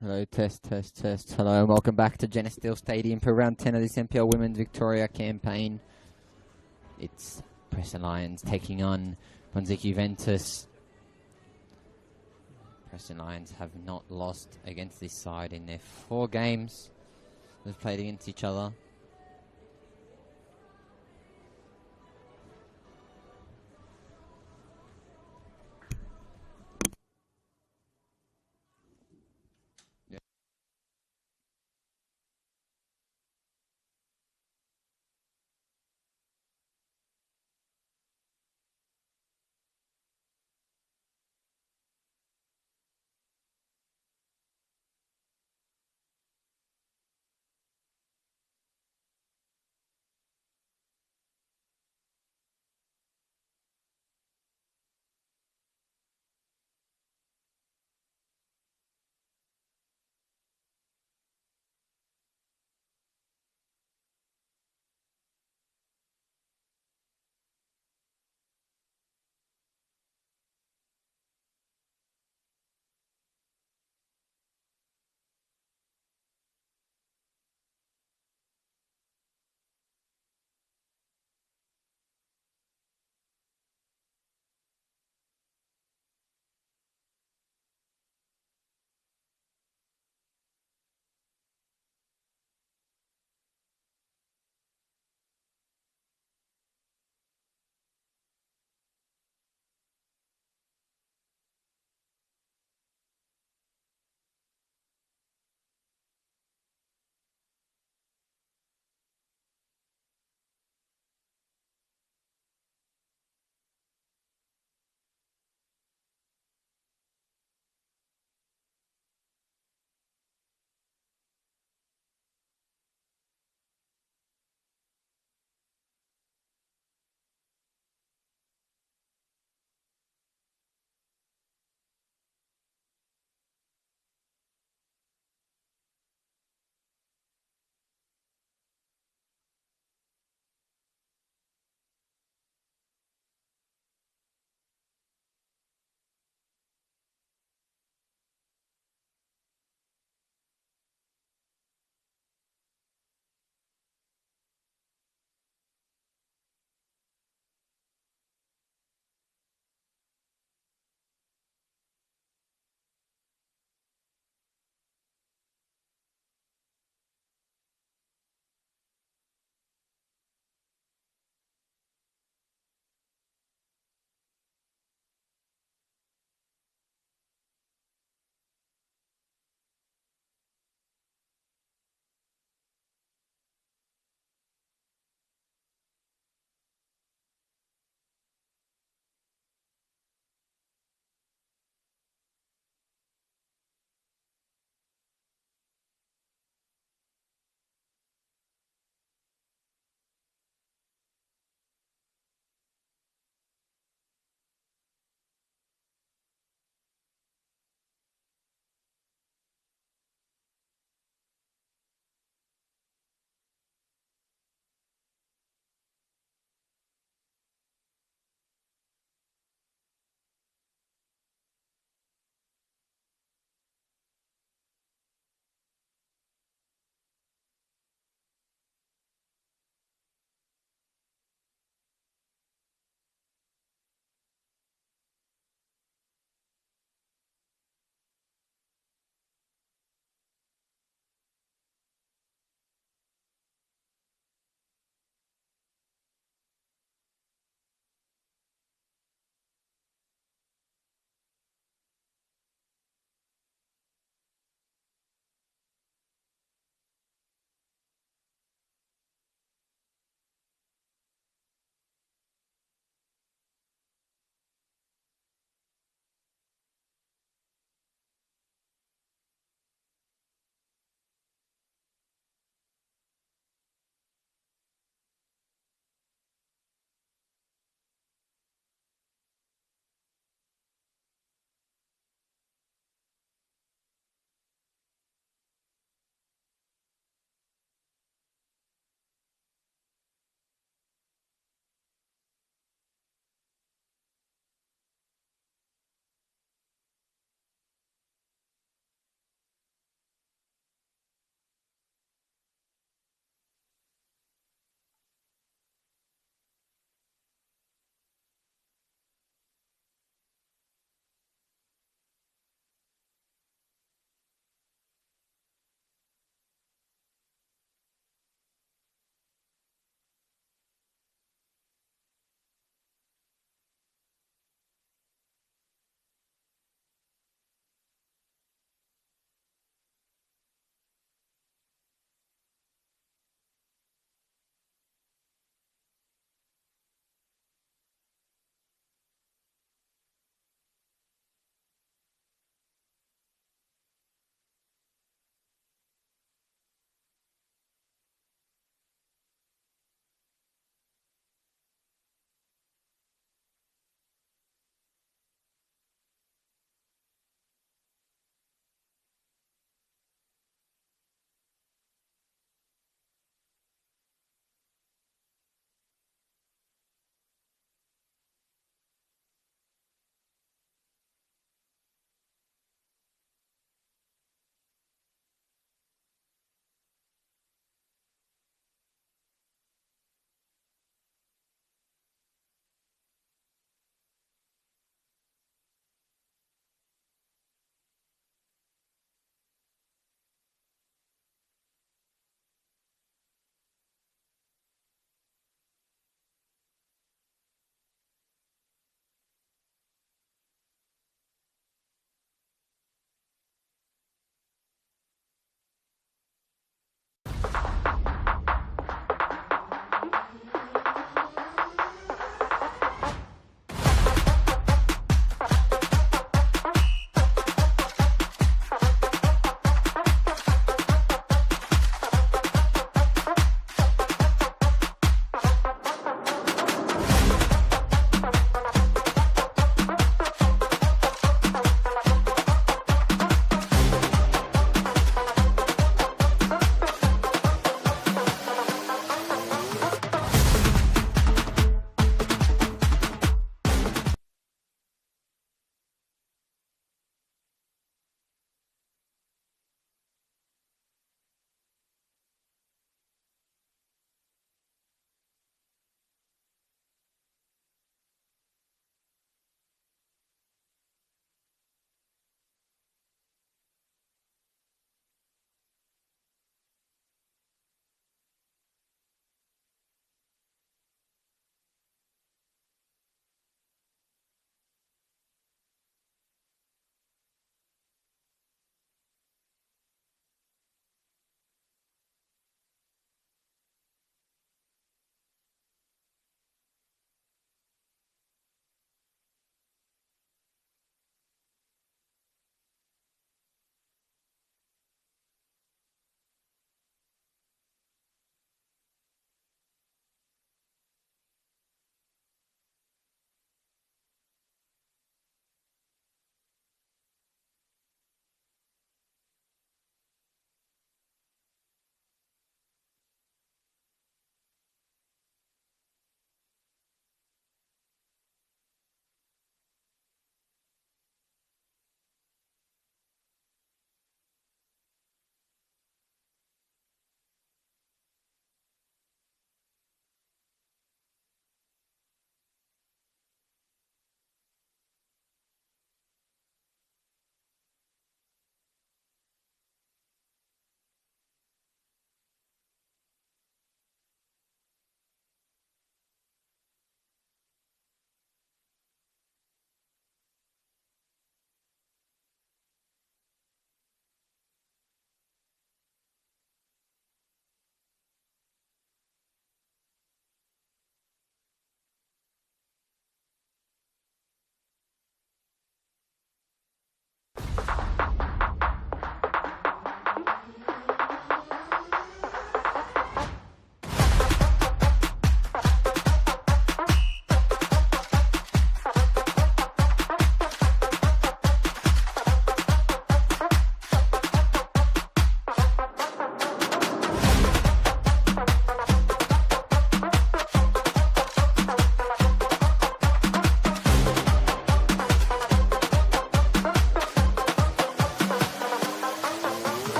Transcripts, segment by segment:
Hello, test, test, test. Hello, and welcome back to Geneseo Stadium for round 10 of this NPL Women's Victoria campaign. It's Preston Lions taking on Brunswick Juventus. Preston Lions have not lost against this side in their 4 games they've played against each other.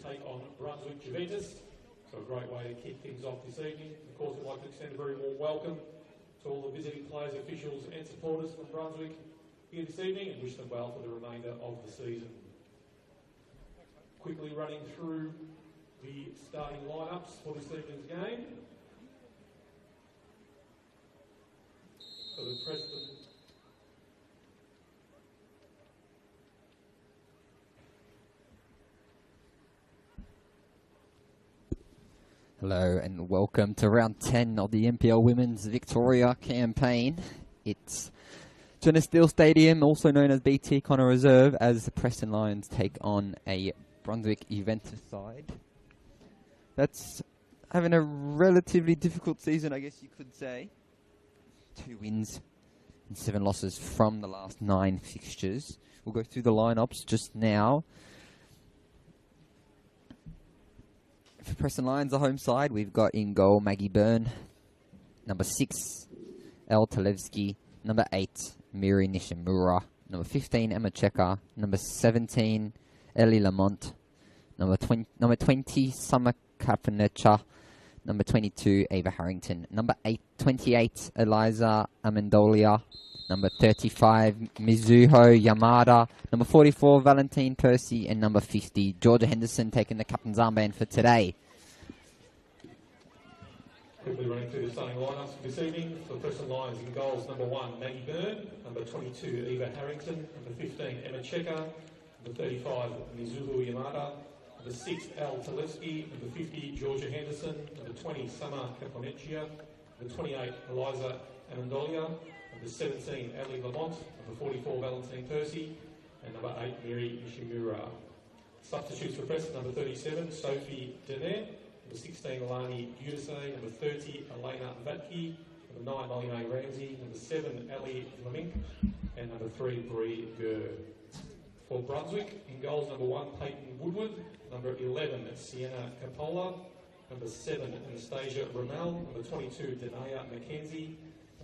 take on Brunswick Juventus. So a great way to kick things off this evening. Of course, we'd like to extend a very warm welcome to all the visiting players, officials and supporters from Brunswick here this evening and wish them well for the remainder of the season. Quickly running through the starting lineups for this evening's game. For the Preston Hello and welcome to round 10 of the NPL Women's Victoria campaign. It's Geneseo Stadium, also known as BT Connor Reserve, as the Preston Lions take on a Brunswick Juventus side that's having a relatively difficult season, I guess you could say. 2 wins and 7 losses from the last 9 fixtures. We'll go through the lineups just now. For Preston Lions, the home side, we've got in goal Maggie Byrne, number 6, Elle Talevsky, number 8, Miri Nishimura, number 15, Emma Checker, number 17, Ellie Lamont, number 20, Summer Kapanecha, number 22, Ava Harrington, number 28, Eliza Amendolia, number 35, Mizuho Yamada, number 44, Valentine Percy, and number 50, Georgia Henderson, taking the captain's armband for today. Quickly running through the starting lineups for this evening. For the Preston Lions in goals, number 1, Maggie Byrne, number 22, Eva Harrington, number 15, Emma Checker, number 35, Mizuho Yamada, number 6, Elle Talevsky, number 50, Georgia Henderson, number 20, Summer Caponecchia, number 28, Eliza Amendolia, number 17, Ali Lamont, number 44, Valentine Percy, and number 8, Miri Nishimura. Substitutes for Preston, number 37, Sophie Denet, number 16, Alani Udase, number 30, Elena Vatke, number 9, Molly May Ramsey, number 7, Ali Flemink, and number 3, Bree Gurr. For Brunswick, in goals, number 1, Peyton Woodward, number 11, Sienna Capola, number 7, Anastasia Ramel, number 22, Denaya McKenzie,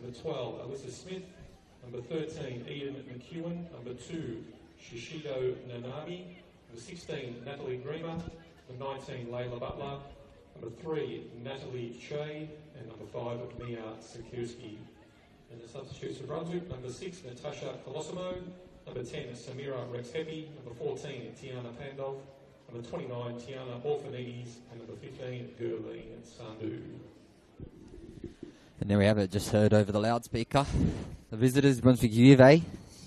number 12, Alyssa Smith, number 13, Eden McEwen, number 2, Shishido Nanami, number 16, Natalie Grima, number 19, Layla Butler, number 3, Natalie Che, and number 5, Mia Sikirski. And the substitutes for Brunswick, number 6, Natasha Colosimo, number 10, Samira Rexhepi, number 14, Tiana Pandov, number 29, Tiana Orphanides, and number 15, Gurleen Sandhu. And there we have it, just heard over the loudspeaker. The visitors, Brunswick UVA.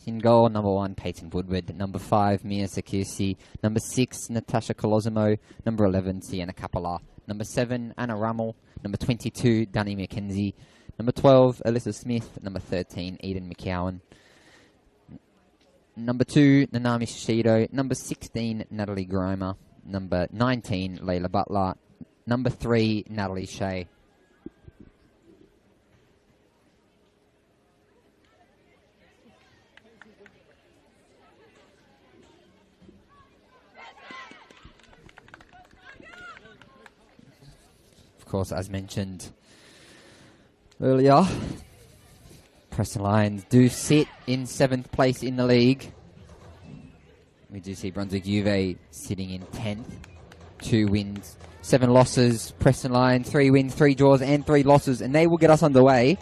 In goal, number 1, Peyton Woodward. Number 5, Mia Sakirsi. Number 6, Natasha Colosimo. Number 11, Sienna Capola. Number 7, Anna Rummel. Number 22, Danny McKenzie. Number 12, Alyssa Smith. Number 13, Eden McCowan. Number 2, Nanami Shishido. Number 16, Natalie Grimer. Number 19, Layla Butler. Number 3, Natalie Shea. Of course, as mentioned earlier, Preston Lions do sit in 7th place in the league. We do see Brunswick UVA sitting in 10th. 2 wins, 7 losses. Preston Lions, 3 wins, 3 draws, and 3 losses. And they will get us underway.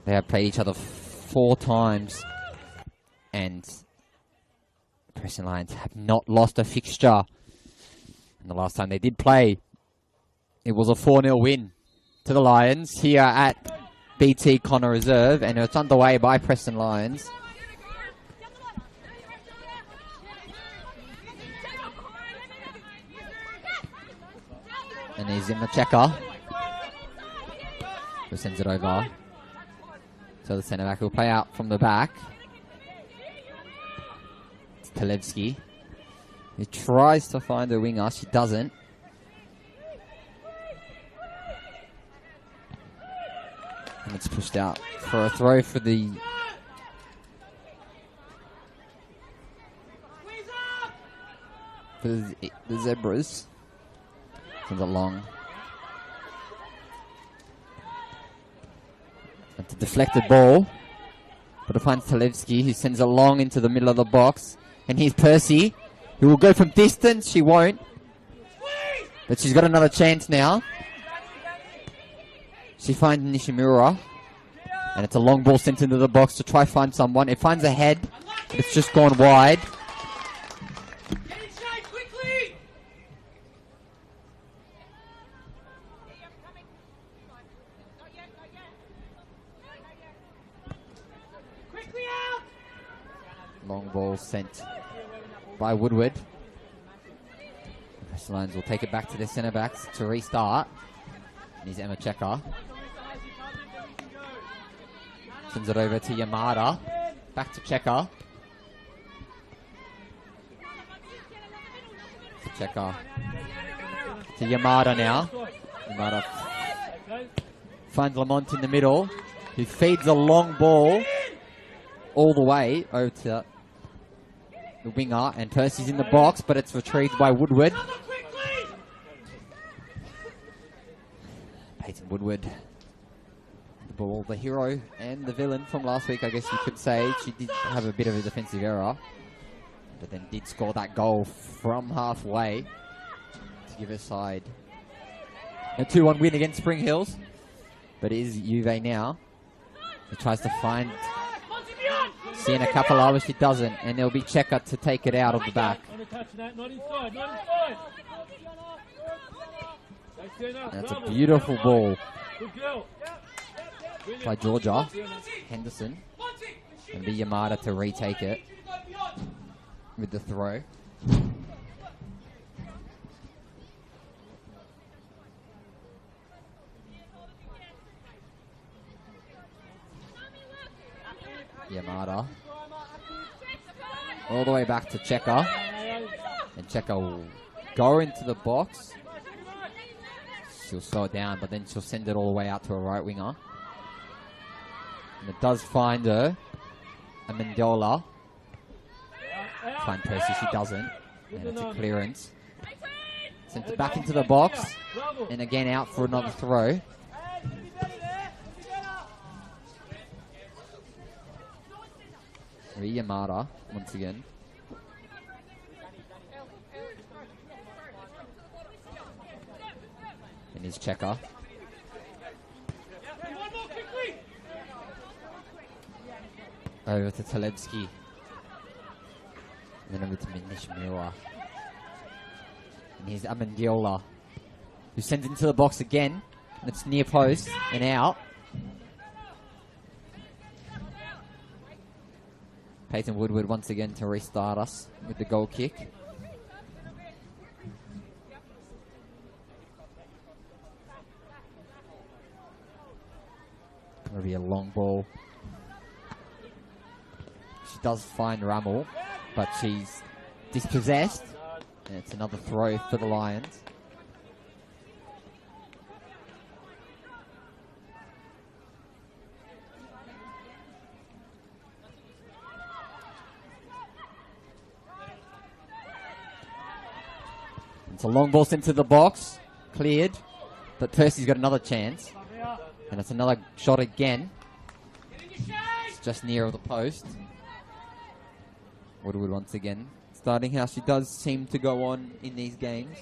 They have played each other 4 times. And Preston Lions have not lost a fixture. And the last time they did play, it was a 4-0 win to the Lions here at BT Connor Reserve, and it's underway by Preston Lions. And he's in the checker, who sends it over. So the centre back will play out from the back. It's Talevsky, who tries to find a winger. She doesn't. And it's pushed out for a throw for the Zebras. Sends it long. It's a deflected ball. But it finds Talevsky, who sends it long into the middle of the box. And here's Percy, who will go from distance. She won't. But she's got another chance now. She finds Nishimura. And it's a long ball sent into the box to try find someone. It finds a head. It's just gone wide. Long ball sent by Woodward. Preston Lions will take it back to their centre backs to restart. And here's Emma Checker. Sends it over to Yamada. Back to Checker. Checker to Yamada now. Yamada finds Lamont in the middle. He feeds a long ball all the way over to the winger, and Percy's in the box, but it's retrieved by Woodward. Peyton Woodward, the ball, the hero and the villain from last week, I guess you could say. She did have a bit of a defensive error, but then did score that goal from halfway to give her side a 2-1 win against Spring Hills. But it is Juve now. He tries to find Sienna Kapala, but she doesn't, and there'll be Checker to take it out of the back. That's a beautiful ball by Georgia. Henderson. And be Yamada to retake it with the throw. Yamada. All the way back to Checker. And Checker will go into the box. She'll slow it down, but then she'll send it all the way out to a right winger. And it does find her. Amendola. Find Percy, she doesn't. And it's a clearance. Sent it back into the box. And again out for another throw. Yamada once again. And his Checker. Over to Talebski. And then over to Nishimura. And here's Amandiola, who sends it into the box again. And it's near post and out. Peyton Woodward once again to restart us with the goal kick. Gonna be a long ball. She does find Rammel, but she's dispossessed. And it's another throw for the Lions. It's a long ball sent to the box. Cleared. But Percy's got another chance. And it's another shot again. It's just near the post. Woodward once again starting how she does seem to go on in these games.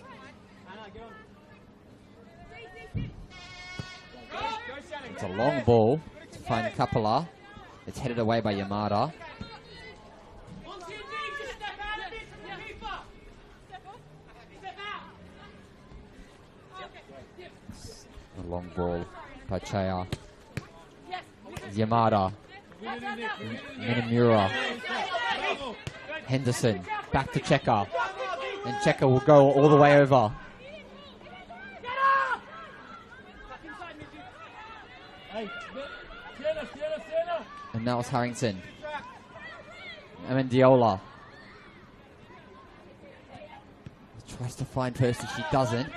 It's a long ball to find Kapala. It's headed away by Yamada. A long ball by Chaya. Yamada. Minamura. Henderson. Back to Checker. And Checker will go all the way over. And that was Harrington. Amandiola. Tries to find Percy. She doesn't.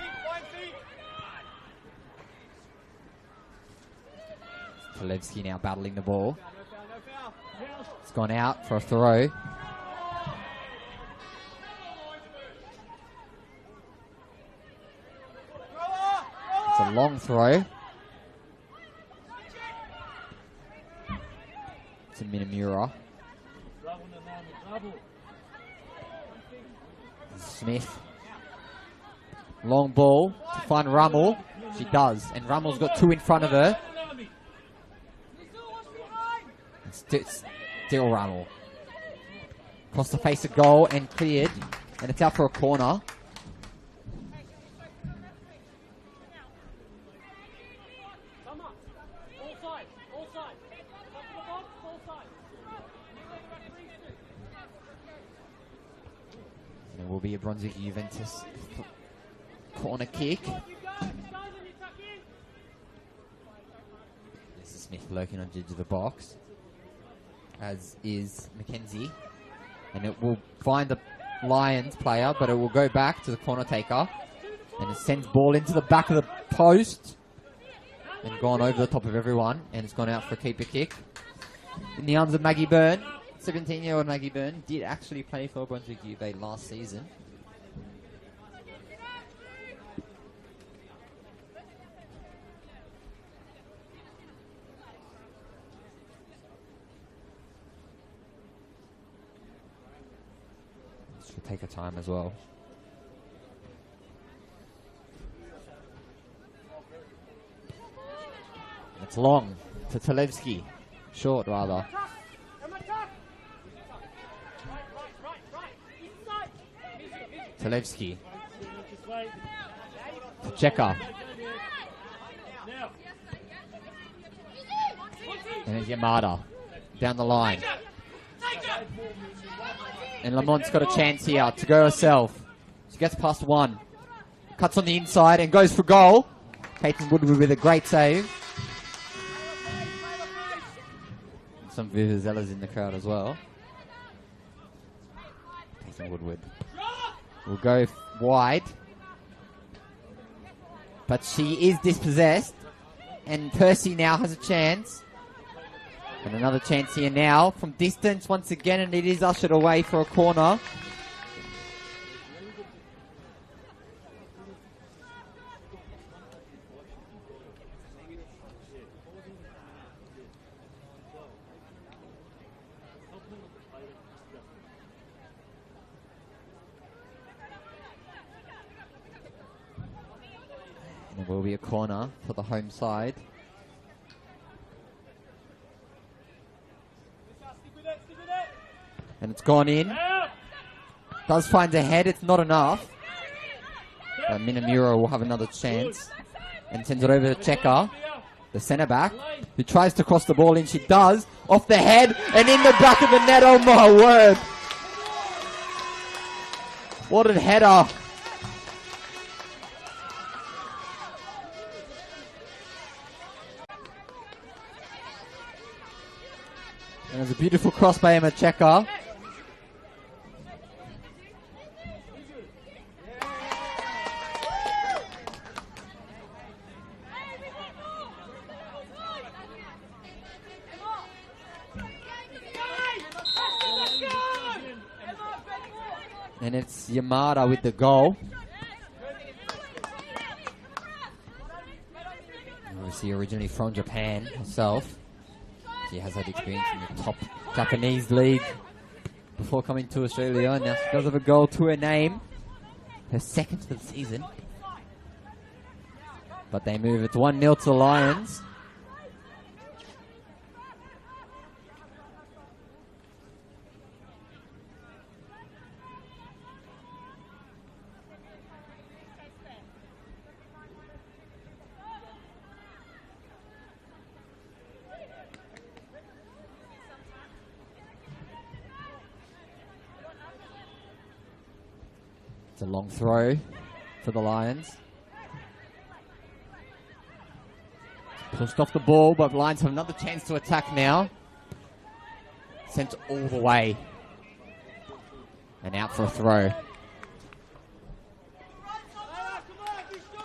Talevsky now battling the ball. It's gone out for a throw. It's a long throw. To Minamura. Smith. Long ball to find Rummel. She does, and Rummel's got two in front of her. Still Rummel. Across the face of goal and cleared, and it's out for a corner. There will be a Brunswick Juventus corner kick. This is Smith lurking on the edge of the box, as is Mackenzie. And it will find the Lions player, but it will go back to the corner taker. And it sends ball into the back of the post. And gone over the top of everyone. And it's gone out for a keeper kick. In the arms of Maggie Byrne. 17-year-old Maggie Byrne did actually play for Brunswick UVA last season. This will take a time as well. It's long to Talevsky. Short, rather. Talevsky. To Checker. And it's Yamada. Down the line. And Lamont's got a chance here to go herself. She gets past one. Cuts on the inside and goes for goal. Peyton Woodward with a great save. Some Vuvuzelas in the crowd as well. Peyton Woodward will go wide. But she is dispossessed. And Percy now has a chance. And another chance here now from distance once again, and it is ushered away for a corner. And it will be a corner for the home side. And it's gone in. Does find a head. It's not enough. Minamura will have another chance. And sends it over to Checker, the centre back, who tries to cross the ball in. She does. Off the head and in the back of the net. Oh my word. What a header. And there's a beautiful cross by Emma Checker. And it's Yamada with the goal. Obviously originally from Japan herself. She has had experience in the top Japanese league before coming to Australia. And now she does have a goal to her name. Her second for the season. But they move it 1-0 to the Lions. It's a long throw for the Lions. Pushed off the ball, but Lions have another chance to attack now. Sent all the way. And out for a throw.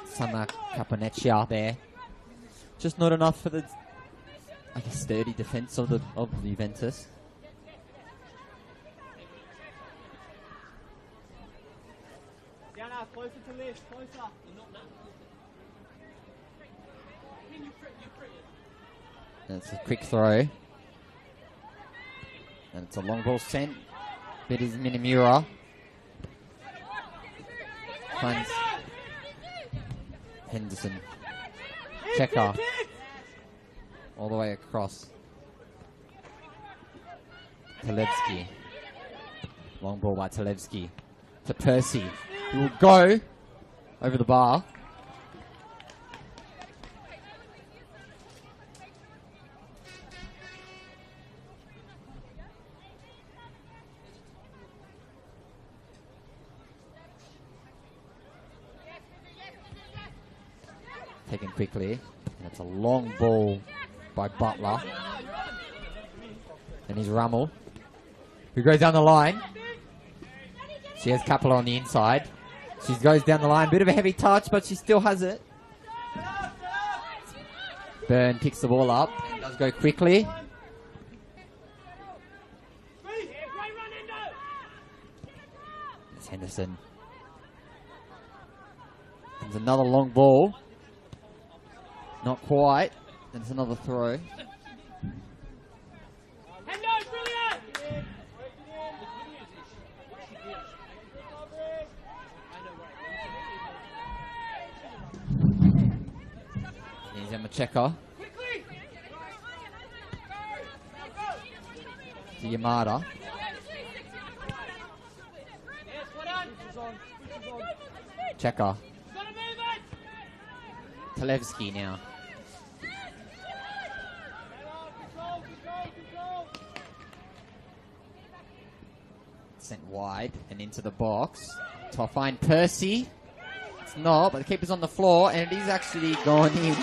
Sana Caponeccia there. Just not enough for the, I guess, sturdy defense of the Juventus. Closer to left, closer. That's a quick throw. And it's a long ball sent. But is Minamura. Finds Henderson. Checker. All the way across. Talevsky. Long ball by Talevsky. To Percy. He will go over the bar. Taken quickly. That's a long ball by Butler. And he's Rummel, who goes down the line. She has Kapala on the inside. She goes down the line. Bit of a heavy touch, but she still has it. Byrne picks the ball up and does go quickly. It's Henderson. There's another long ball. Not quite. And it's another throw. Here's Emma Checker. To Yamada. Checker. Talevsky now. Sent wide and into the box. To find Percy. It's not, but the keeper's on the floor and it is actually gone in.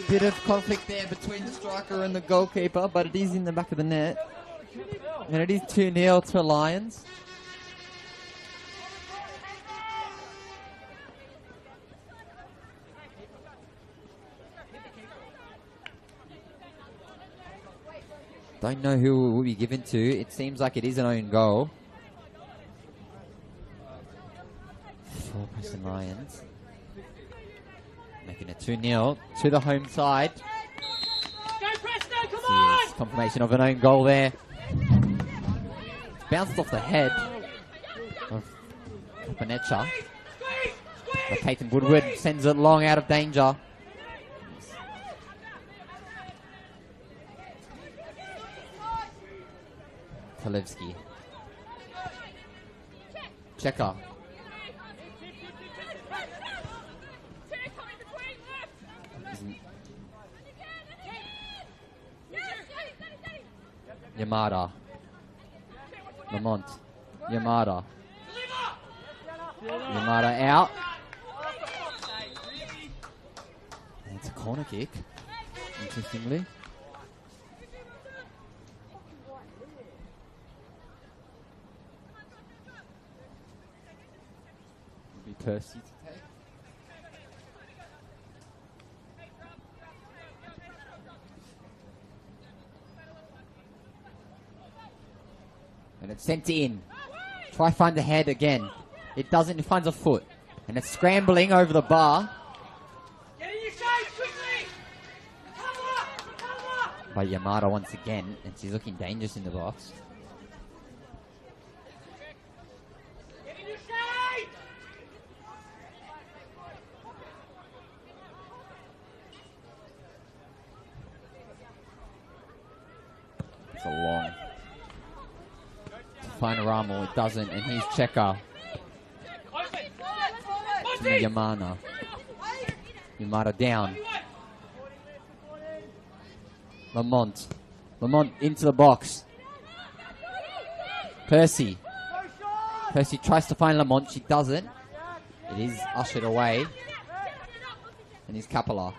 Bit of conflict there between the striker and the goalkeeper, but it is in the back of the net. And it is 2-0 to Lions. Don't know who it will be given to. It seems like it is an own goal. For Preston Lions. Making it 2-0 to the home side. Go Preston, come on! Confirmation of an own goal there. Bounced off the head of Panecha. But Peyton Woodward sends it long out of danger. Talevsky. Checker. Yamada. Lamont. Yamada. Yamada out. And it's a corner kick. Interestingly. Be Percy to take. And it's sent in. Try find the head again. It doesn't. It finds a foot. And it's scrambling over the bar. Get in your shape, quickly! Cover! By Yamada once again. And she's looking dangerous in the box. Get in your shape! It's a long. Find Ramo, it doesn't, and he's Checker. Yamana. Yamada down. Lamont. Lamont into the box. Percy. Percy tries to find Lamont, she doesn't. It is ushered away. And he's Kapala.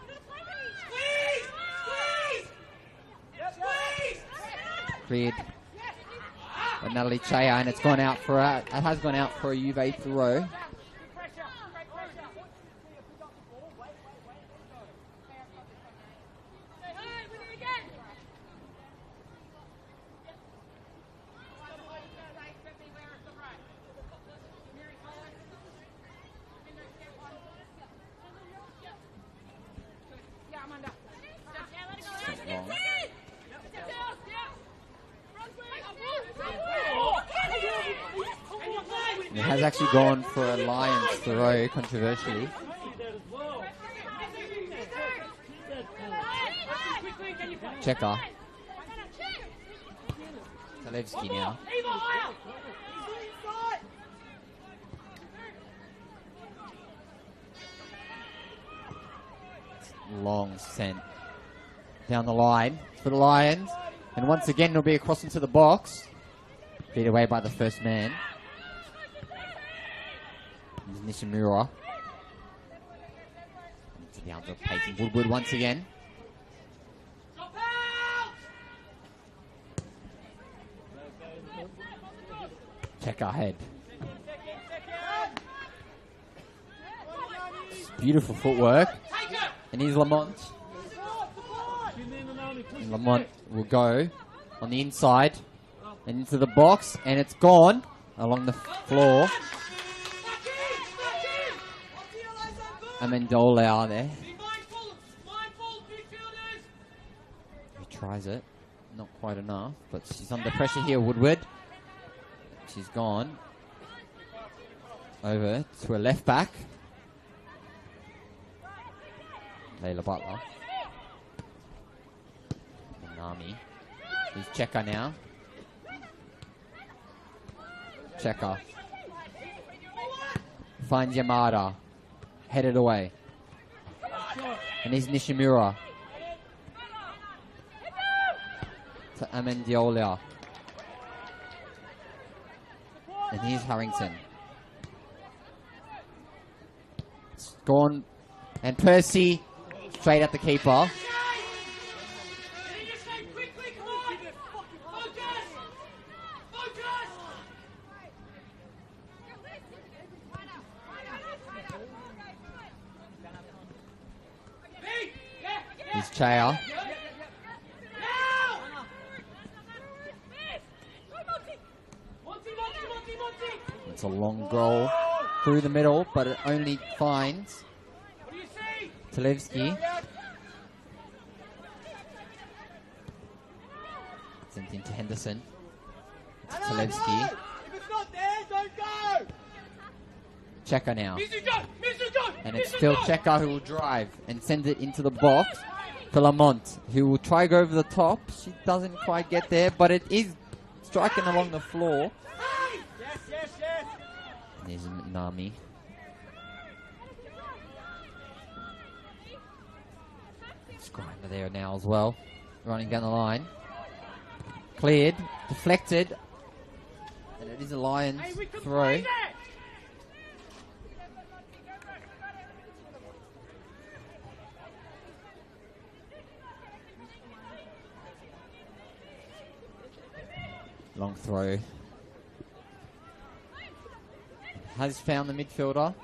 Cleared. But Natalie Chea, and it's gone out for it has gone out for a Juve throw. has actually gone for a Lions throw, controversially. Checker. Talevski now. Long sent down the line for the Lions. And once again, it'll be across into the box. Beat away by the first man. Nishimura. To the outer Peyton Woodward once again. Check ahead. Beautiful footwork. And here's Lamont. And Lamont will go on the inside and into the box, and it's gone along the floor. Amendola there. He tries it. Not quite enough, but she's under pressure here, Woodward. She's gone over to a left back. Layla Butler. Nami. He's Checker now. Checker. Finds Yamada. Headed away. And he's Nishimura. To Amendiola. And here's Harrington. It's gone. And Percy straight at the keeper. Here's Chaya. It's a long goal through the middle, but it only finds Talevski. Sent into Henderson. It's Talevski. Checker now. And it's still Checker who will drive and send it into the box to Lamont, who will try to go over the top. She doesn't quite get there, but it is striking along the floor. There's Nami. Scrimer there now as well. Running down the line. Cleared. Deflected. And it is a Lions throw. Long throw. Has found the midfielder.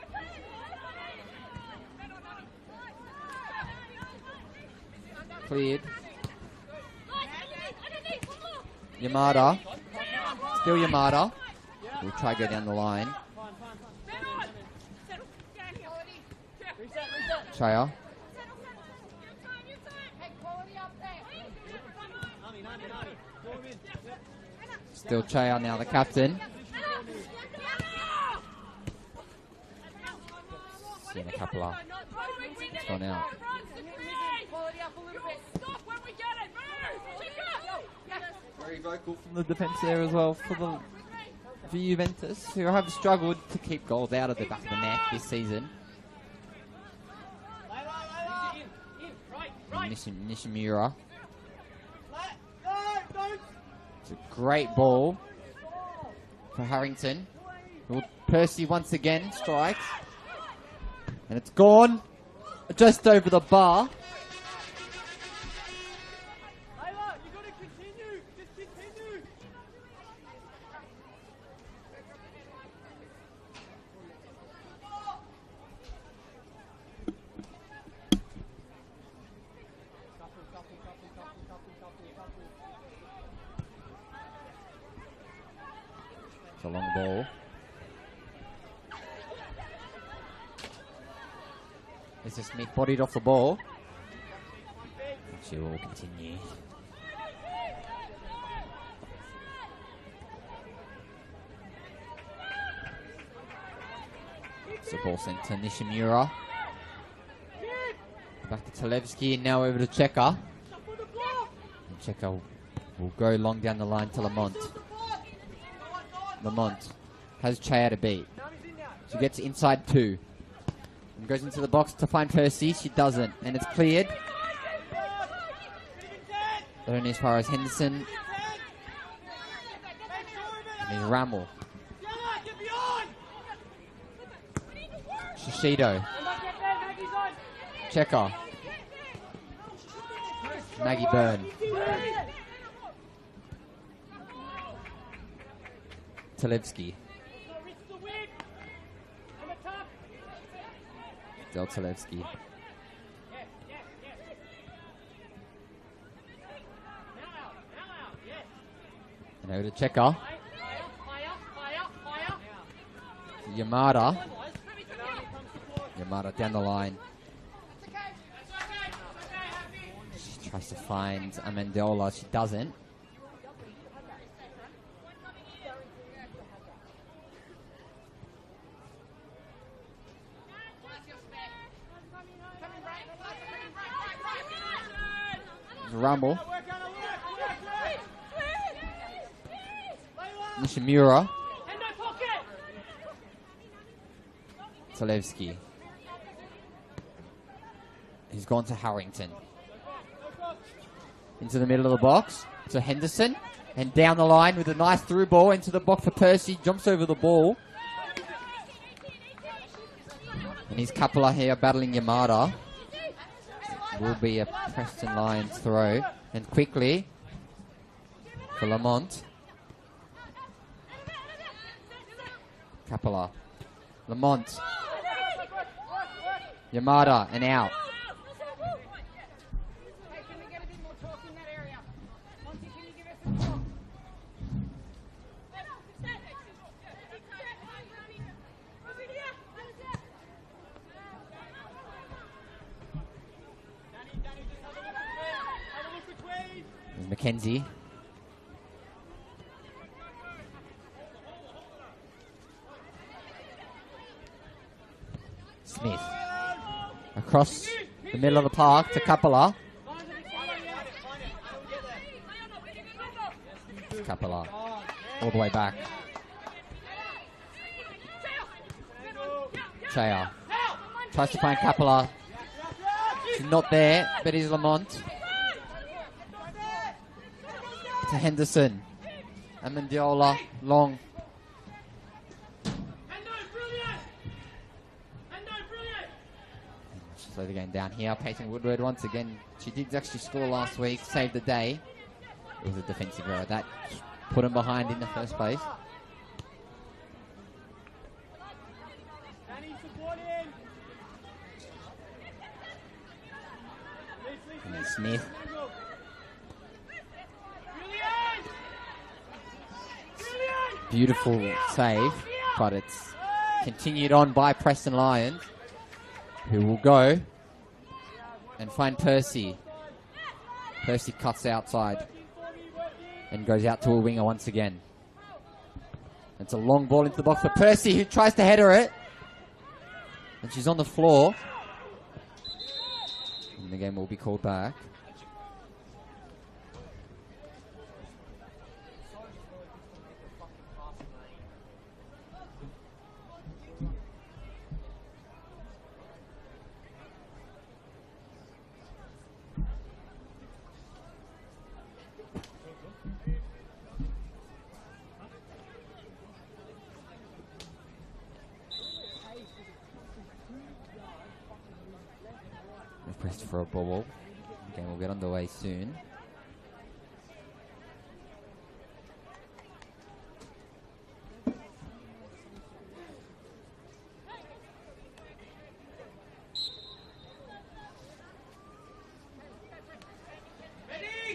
Cleared. Yamada. Still Yamada. We'll try to go down the line. Chaya. Still Chaya now, the captain. Seen a couple of. It's gone out. Very vocal from the defence there as well for Juventus, who have struggled to keep goals out of the back of the net this season. Nishimura. It's a great ball for Harrington. Percy once again strikes. And it's gone just over the bar. It's a long ball. Mr. Smith bodied off the ball. She will continue. So ball sent to Nishimura. Back to Talevsky, and now over to Checker. And Checker will go long down the line to Lamont. Lamont has Chaya to beat. She gets inside 2. And goes into the box to find Percy. She doesn't. And it's cleared. But only as far as Henderson. And there's Rammel. Shishido. Checker. Maggie Byrne. Talevsky. Del Talevsky. And over to Checker. Yamada. Yamada down the line. She tries to find Amendola. She doesn't. Rumble. Nishimura. Talevsky. He's gone to Harrington. Into the middle of the box. To Henderson. And down the line with a nice through ball into the box for Percy. Jumps over the ball. And he's Kapula here battling Yamada. Will be a Preston Lions throw. And quickly for Lamont. Kapula. Lamont. Yamada and out. Mackenzie. Smith. Across the middle of the park to Kapala. Kapala. All the way back. Chaya. Tries to find Kapala. She's not there, but is Lamont. To Henderson. Amandiola. Long. Slow the game down here. Peyton Woodward once again. She did actually score last week. Saved the day. It was a defensive error. That put him behind in the first place. And then Smith. Beautiful save, but it's continued on by Preston Lions, who will go and find Percy. Percy cuts outside and goes out to a winger once again. It's a long ball into the box for Percy, who tries to header it. And she's on the floor. And the game will be called back. Request for a ball. The game will get underway soon.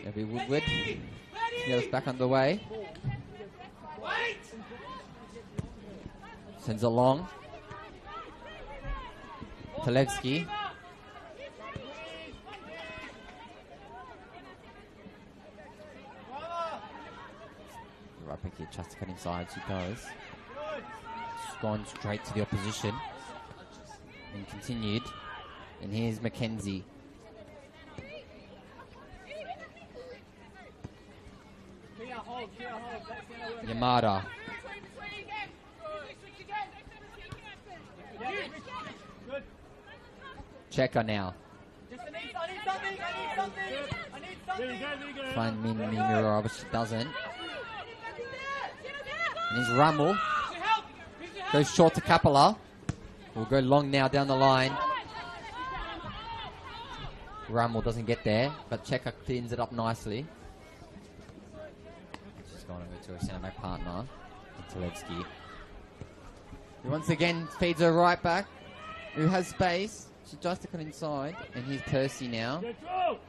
There'll be Woodward to get us back underway. Sends it long. Talevsky. Right back here, tries to cut inside. She does. She's gone straight to the opposition. And continued. And here's Mackenzie. Yamada. Checker now. Find Mimura, but she doesn't. And here's Rummel. Goes short to Kapala. Will go long now down the line. Rummel doesn't get there, but Checker cleans it up nicely. She's gone over to her centre back partner, Talevsky. Who once again feeds her right back, who has space. She tries to come inside, and here's Percy now.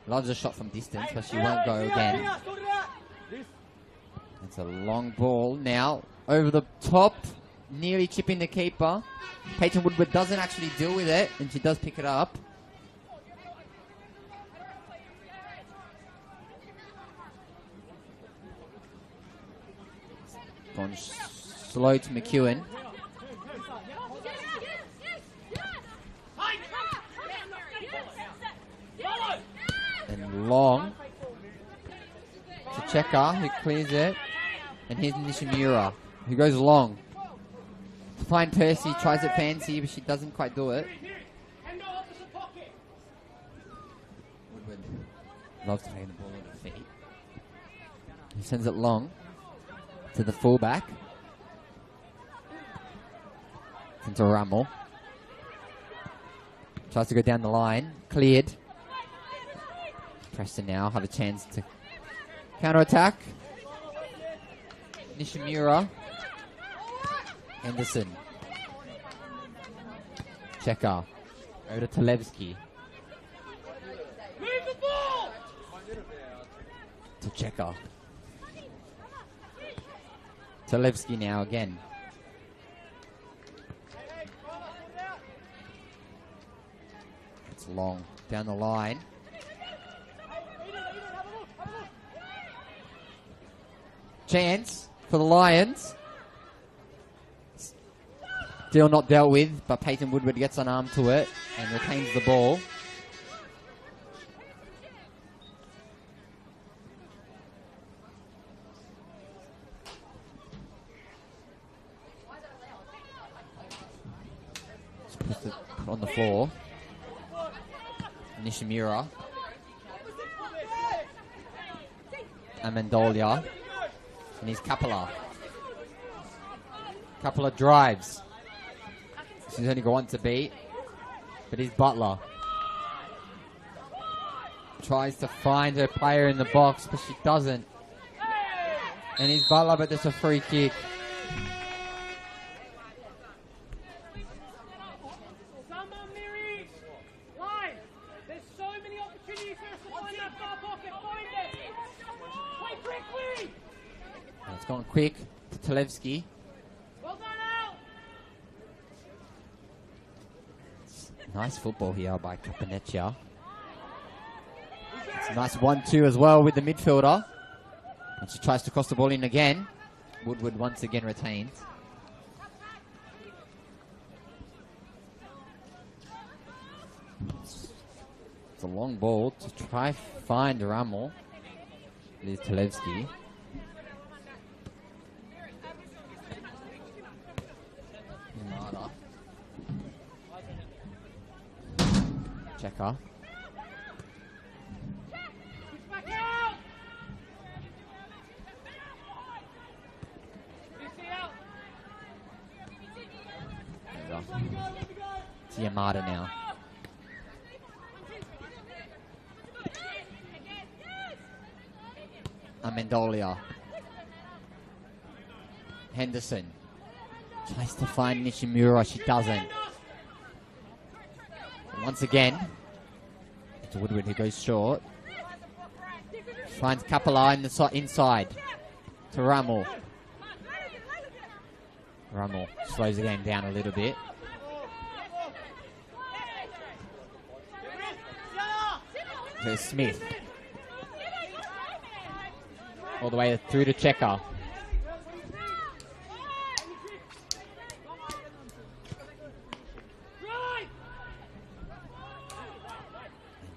Loves a shot from distance, but she won't go again. It's a long ball now, over the top, nearly chipping the keeper. Peyton Woodward doesn't actually deal with it, and she does pick it up. Gone slow to McEwen. And long to Checker, who clears it. And here's Nishimura, who goes long. To find Percy, tries it fancy, but she doesn't quite do it. Woodward loves to play the ball at her feet. He sends it long to the fullback. Into Rummel. Tries to go down the line. Cleared. Preston now have a chance to counter-attack. Nishimura. Henderson. Checker. Over to Talevsky. Move the ball! To Checker. Talevsky now again. It's long down the line. Chance for the Lions. Still not dealt with, but Peyton Woodward gets an arm to it and retains the ball. Puts it on the floor. Nishimura. Amendolia. And he's Kapala. Kapala drives. She's only got one to beat. But he's Butler. Tries to find her player in the box, but she doesn't. And he's Butler, but there's a free kick. There's so many opportunities for us to find that far pocket. Find it. Play quickly. And it's gone quick to Talevsky. Well done, Al. Nice football here by Kapanecha. It's a nice 1-2 as well with the midfielder. And she tries to cross the ball in again. Woodward once again retains. It's a long ball to try find Rummel. It is Talevsky. Yamada. Checker. Back out. There we go. It's Yamada now. Amendolia. Henderson. Tries to find Nishimura. She doesn't. And once again, it's Woodward who goes short. Finds Kapala in the inside. To Rummel. Rummel slows the game down a little bit. There's Smith. All the way through to Checker.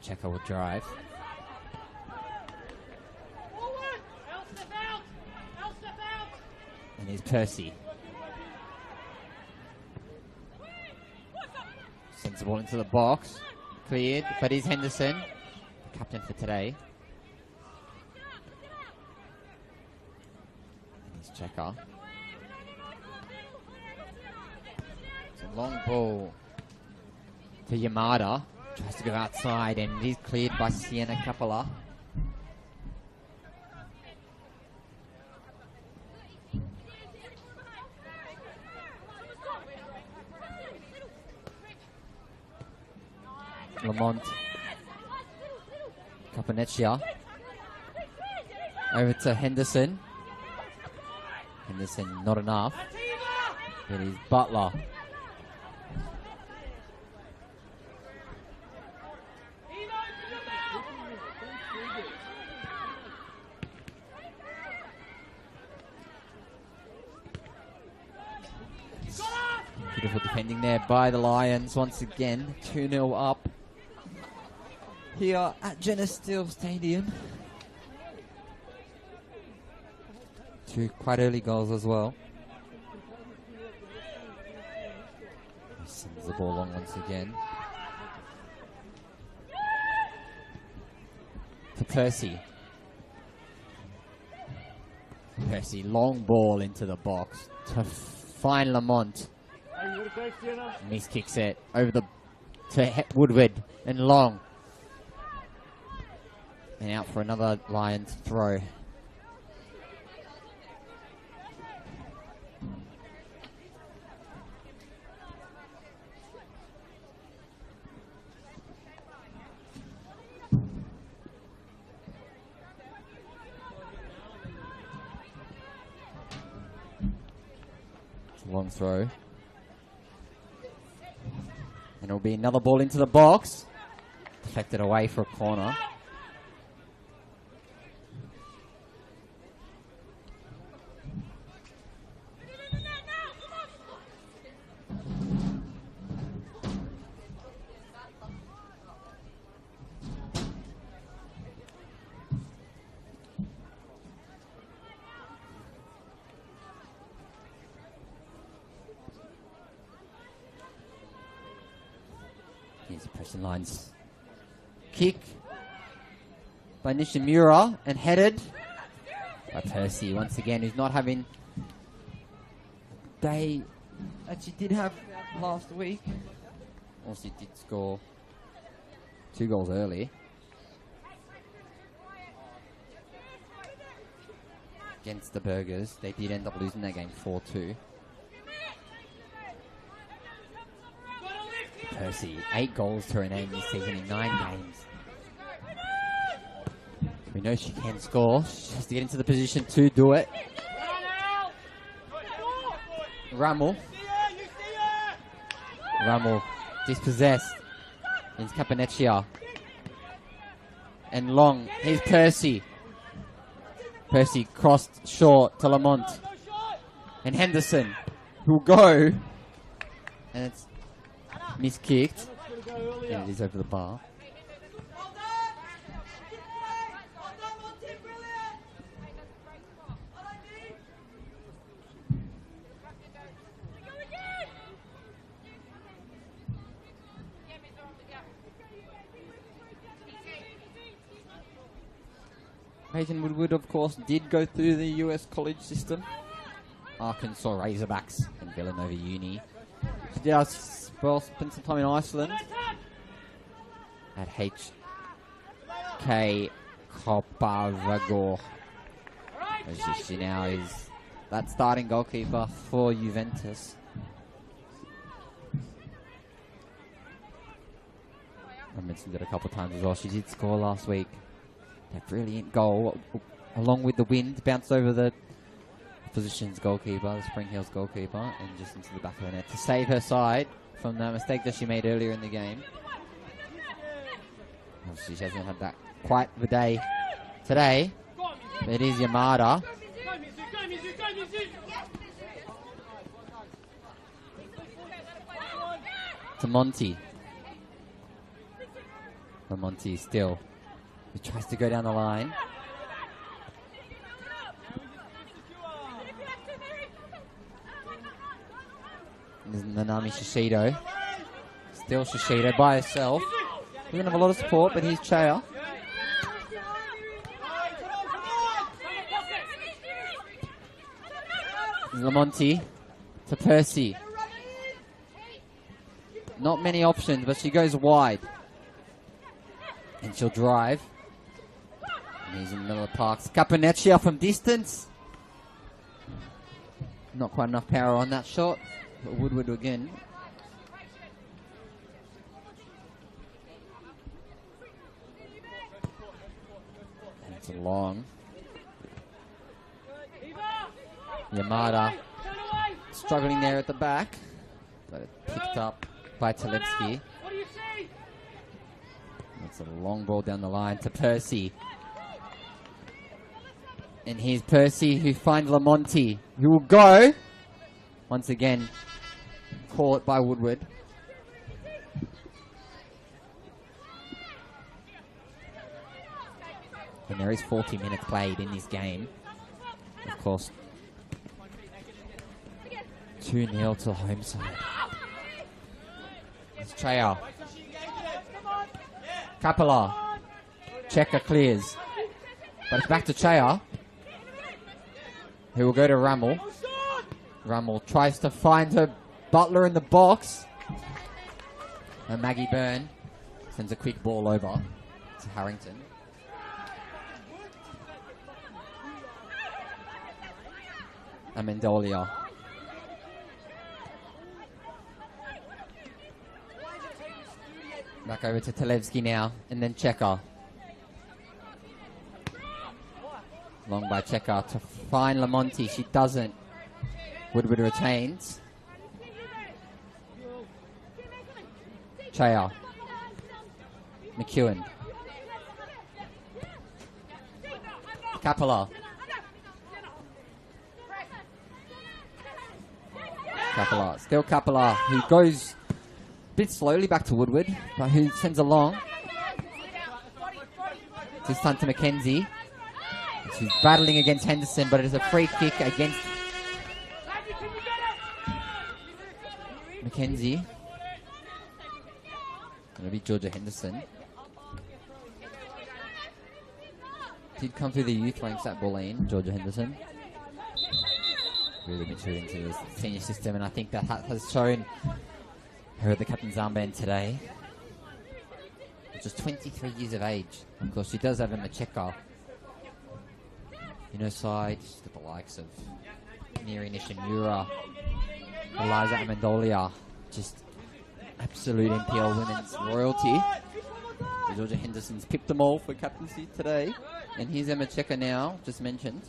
Checker will drive. And here's Percy. Sends the ball into the box. Cleared, but here's Henderson, captain for today. And here's Checker. It's a long ball to Yamada. Tries to go outside, and it is cleared by Sienna Capola. Lamont. Caponecchia. Over to Henderson. Henderson, not enough. It is Butler. Beautiful defending there by the Lions once again. 2-0 up here at Geneseo Stadium. 2 quite early goals as well. He sends the ball long once again. To Percy. Percy, long ball into the box to find Lamont. Miss kicks it over to Woodward and Long. And out for another Lions throw. It's a long throw. And it'll be another ball into the box. Deflected away for a corner. Here's Preston Lions kick by Nishimura and headed by Percy once again, who's not having day that she did have last week. Also did score 2 goals early. Against the Burgers. They did end up losing that game 4-2. Percy, 8 goals to her name this season in 9 games. We know she can score. She has to get into the position to do it. Rammel. Rammel dispossessed. It's Caponecchia. And Long. Here's Percy. Percy crossed short to Lamont. And Henderson, who'll go. And it's miskicked. And it is over the bar. Peyton Woodward, of course, did go through the US college system. Arkansas Razorbacks and Villanova Uni. She did spend some time in Iceland at HK Kopavagor. She now is that starting goalkeeper for Juventus. I mentioned it a couple of times as well. She did score last week. That brilliant goal, along with the wind, bounced over the opposition's goalkeeper, the Spring Hills goalkeeper, and just into the back of the net to save her side from the mistake that she made earlier in the game. Obviously, she hasn't had that quite the day today. It is Yamada. To Monty. Lamonti still. He tries to go down the line. There's Nanami Shishido. Still Shishido by herself. Doesn't have a lot of support, but he's Chaya. Lamonti to Percy. Not many options, but she goes wide. And she'll drive. And he's in the middle of the parks. Caponecchia from distance. Not quite enough power on that shot. But Woodward again. And it's a long. Yamada struggling there at the back. But it's picked up by Talevsky. It's a long ball down the line to Percy. And here's Percy who finds Lamonti, who will go. Once again, caught by Woodward. And there is 40 minutes played in this game. Of course, 2-0 to the home side. It's Chaya. Kapala. Checker clears. But it's back to Chaya, who will go to Rammel. Rammel tries to find her Butler in the box. And Maggie Byrne sends a quick ball over to Harrington. Amendolia. Back over to Talevsky now, and then Checker. Long by Checker to find Lamonti. She doesn't. Woodward retains. Chaya. McEwen. Kapala. Kapala. Still Kapala, who goes a bit slowly back to Woodward, but who sends a long. This time to Mackenzie. She's battling against Henderson, but it is a free kick against Mackenzie. It'll be Georgia Henderson. Did come through the youth ranks at Bulleen, Georgia Henderson. Really matured into the senior system, and I think that has shown her the captain's armband today. Just 23 years of age. Of course, she does have a Macheka in her side. She's got the likes of Neri Nishimura, Eliza Amendolia, just absolute NPL women's royalty. Georgia Henderson's picked them all for captaincy today. And here's Emma Checker now, just mentioned.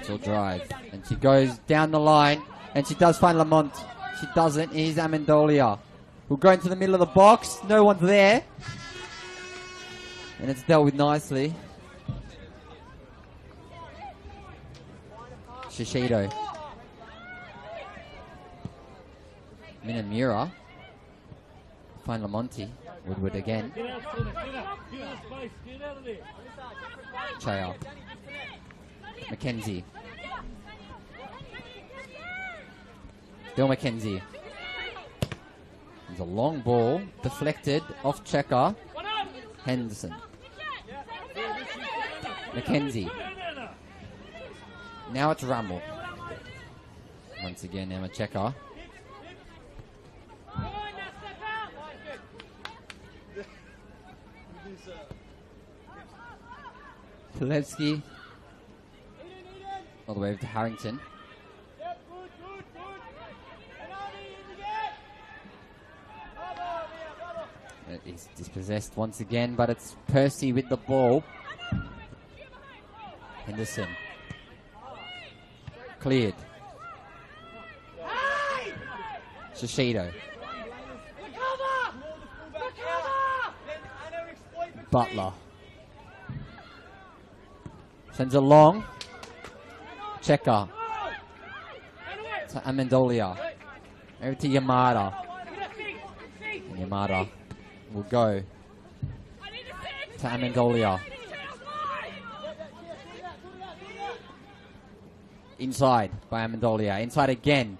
She'll drive. And she goes down the line. And she does find Lamont. She doesn't. Here's Amendolia. We'll go into the middle of the box. No one's there. And it's dealt with nicely. Shishido. Minamura. Find Lamonti. Woodward again. Chaya. Mackenzie. Still Mackenzie. There's a long ball. Deflected. Off Checker. Henderson. Mackenzie. Now it's Rumble. Once again, Emma Checker. Talevsky. All the way over to Harrington. He's dispossessed once again, but it's Percy with the ball. Henderson. Cleared. Shishido. Butler. Sends a long. Checker. To Amendolia. Over to Yamada. And Yamada will go to Amendolia. Inside by Amendolia. Inside again.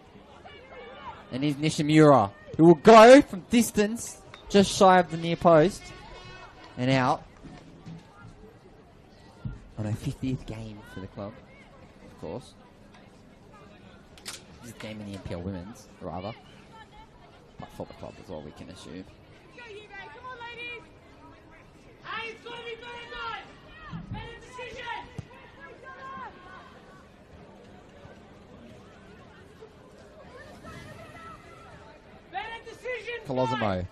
And here's Nishimura, who will go from distance, just shy of the near post. And out. On her 50th game for the club, of course. This is a game in the NPL Women's, rather. But for the club as well, we can assume. Go, you guys. Come on, ladies. Hey, it's got to be better done. Better decision. Better decision. Colosimo.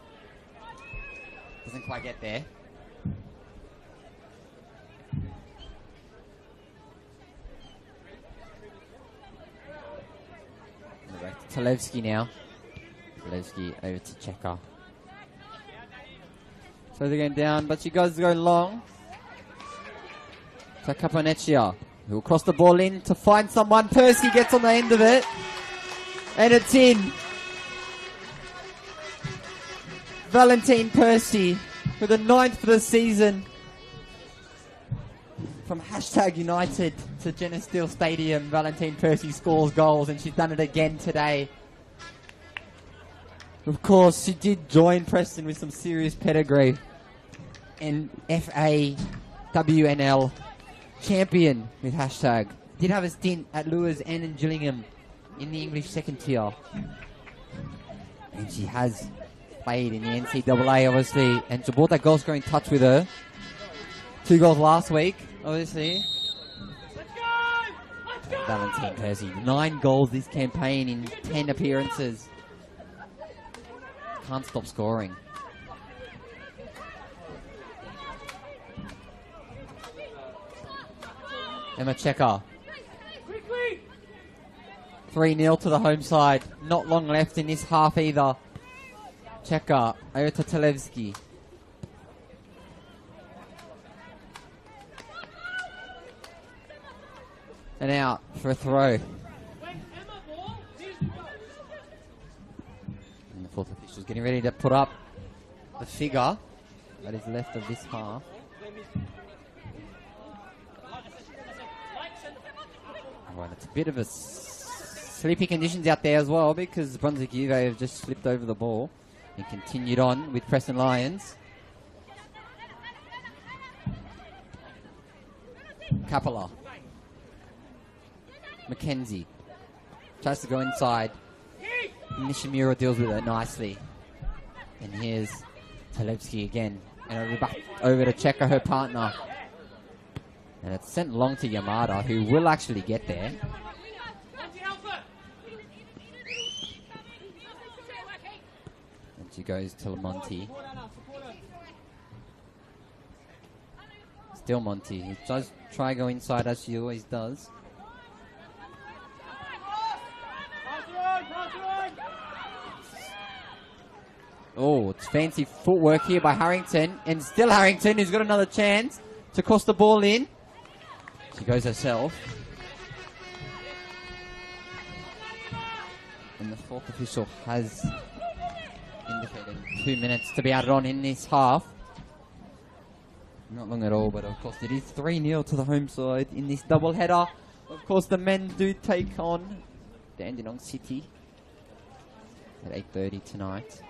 Doesn't quite get there. Back to Talevsky now. Talevsky over to Checker. So they're going down, but she goes to go long. To Caponecchia, who will cross the ball in to find someone. Percy gets on the end of it. And it's in. Valentine Percy with the 9th for the season. From #United to Jenna Steele Stadium, Valentine Percy scores goals, and she's done it again today. Of course, she did join Preston with some serious pedigree. And FA WNL champion with #. Did have a stint at Lewis and in Gillingham in the English second tier. And she has played in the NCAA, obviously, and she brought that goal scoring touch with her. 2 goals last week, obviously. Let's go. Let's go. Valentine Percy, 9 goals this campaign in 10 appearances. Can't stop scoring. Emma Checker. 3-0 to the home side. Not long left in this half either. Checker over to Talevsky. And out for a throw. And the 4th official's getting ready to put up the figure that is left of this half. Well, it's a bit of a sleepy conditions out there as well, because Brunswick Juve have just slipped over the ball and continued on with Preston Lions. Kapala. Mackenzie tries to go inside. Nishimura deals with it nicely. And here's Talevsky again. And back over to Checker, her partner. And it's sent long to Yamada, who will actually get there. And she goes to Monty. Still Monty. He does try go inside as she always does. Oh, it's fancy footwork here by Harrington. And still Harrington, who's got another chance to cross the ball in. She goes herself. And the 4th official has indicated 2 minutes to be added on in this half. Not long at all, but of course it is 3-0 to the home side in this double header. Of course the men do take on Dandenong City at 8:30 tonight.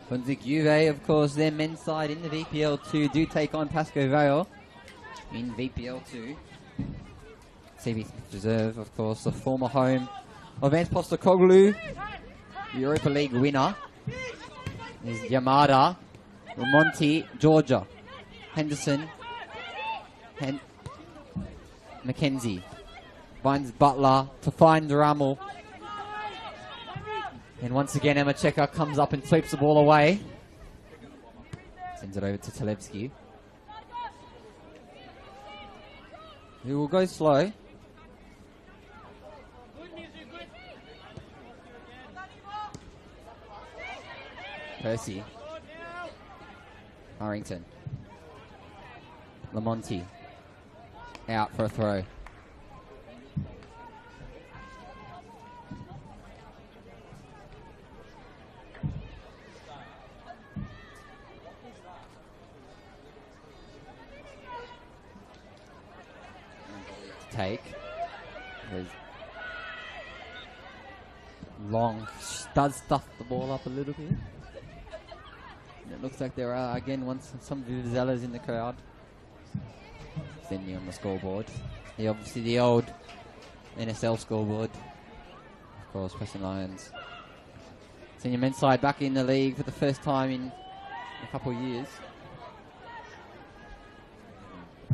Brunswick Juve, of course, their men's side in the VPL2 do take on Pascoe Vale in VPL2. CB Reserve, of course, the former home of Vance Postecoglou, Europa League winner. Is Yamada, Monty, Georgia, Henderson, Mackenzie. Finds Butler to find Rammel. And once again, Emma Checker comes up and sweeps the ball away. Sends it over to Talevsky, who will go slow. Percy. Harrington. Lamonti. Out for a throw. Long. Does stuff the ball up a little bit. And it looks like there are, again, some Vuvuzelas in the crowd. Sydney on the scoreboard. Obviously the old NSL scoreboard. Of course, Preston Lions. Senior men's side back in the league for the first time in a couple of years.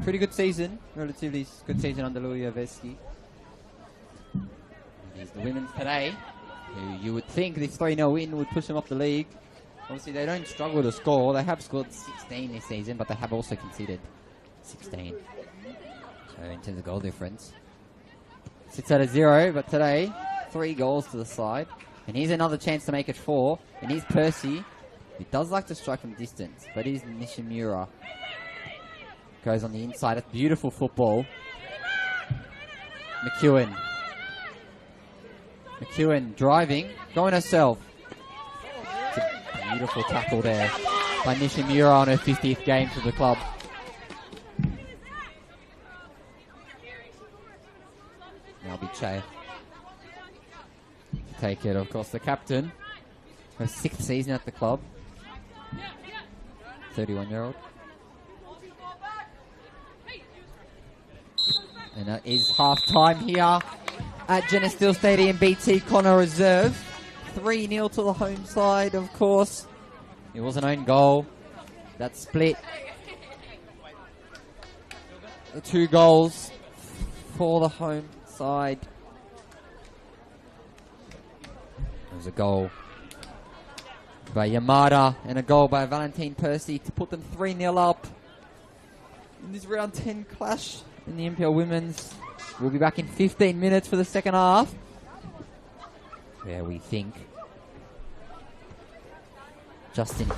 Pretty good season, relatively good season under WVIC. Here's the women's today, who you would think this 3-0 win would push them up the league. Obviously, they don't struggle to score. They have scored 16 this season, but they have also conceded 16. So in terms of goal difference, sits at a 0, but today 3 goals to the side. And here's another chance to make it 4. And here's Percy. He does like to strike from distance, but here's Nishimura. Goes on the inside. It's beautiful football. McEwen driving, going herself. It's a beautiful tackle there by Nishimura on her 50th game for the club. Now be Che to take it. Of course, the captain, her 6th season at the club, 31-year-old. And that is half-time here at Genesee Steel Stadium. BT Connor Reserve. 3-0 to the home side, of course. It was an own goal. That split. The 2 goals for the home side. There was a goal by Yamada and a goal by Valentine Percy to put them 3-0 up in this round 10 clash in the NPL Women's. We'll be back in 15 minutes for the second half, where we think Justin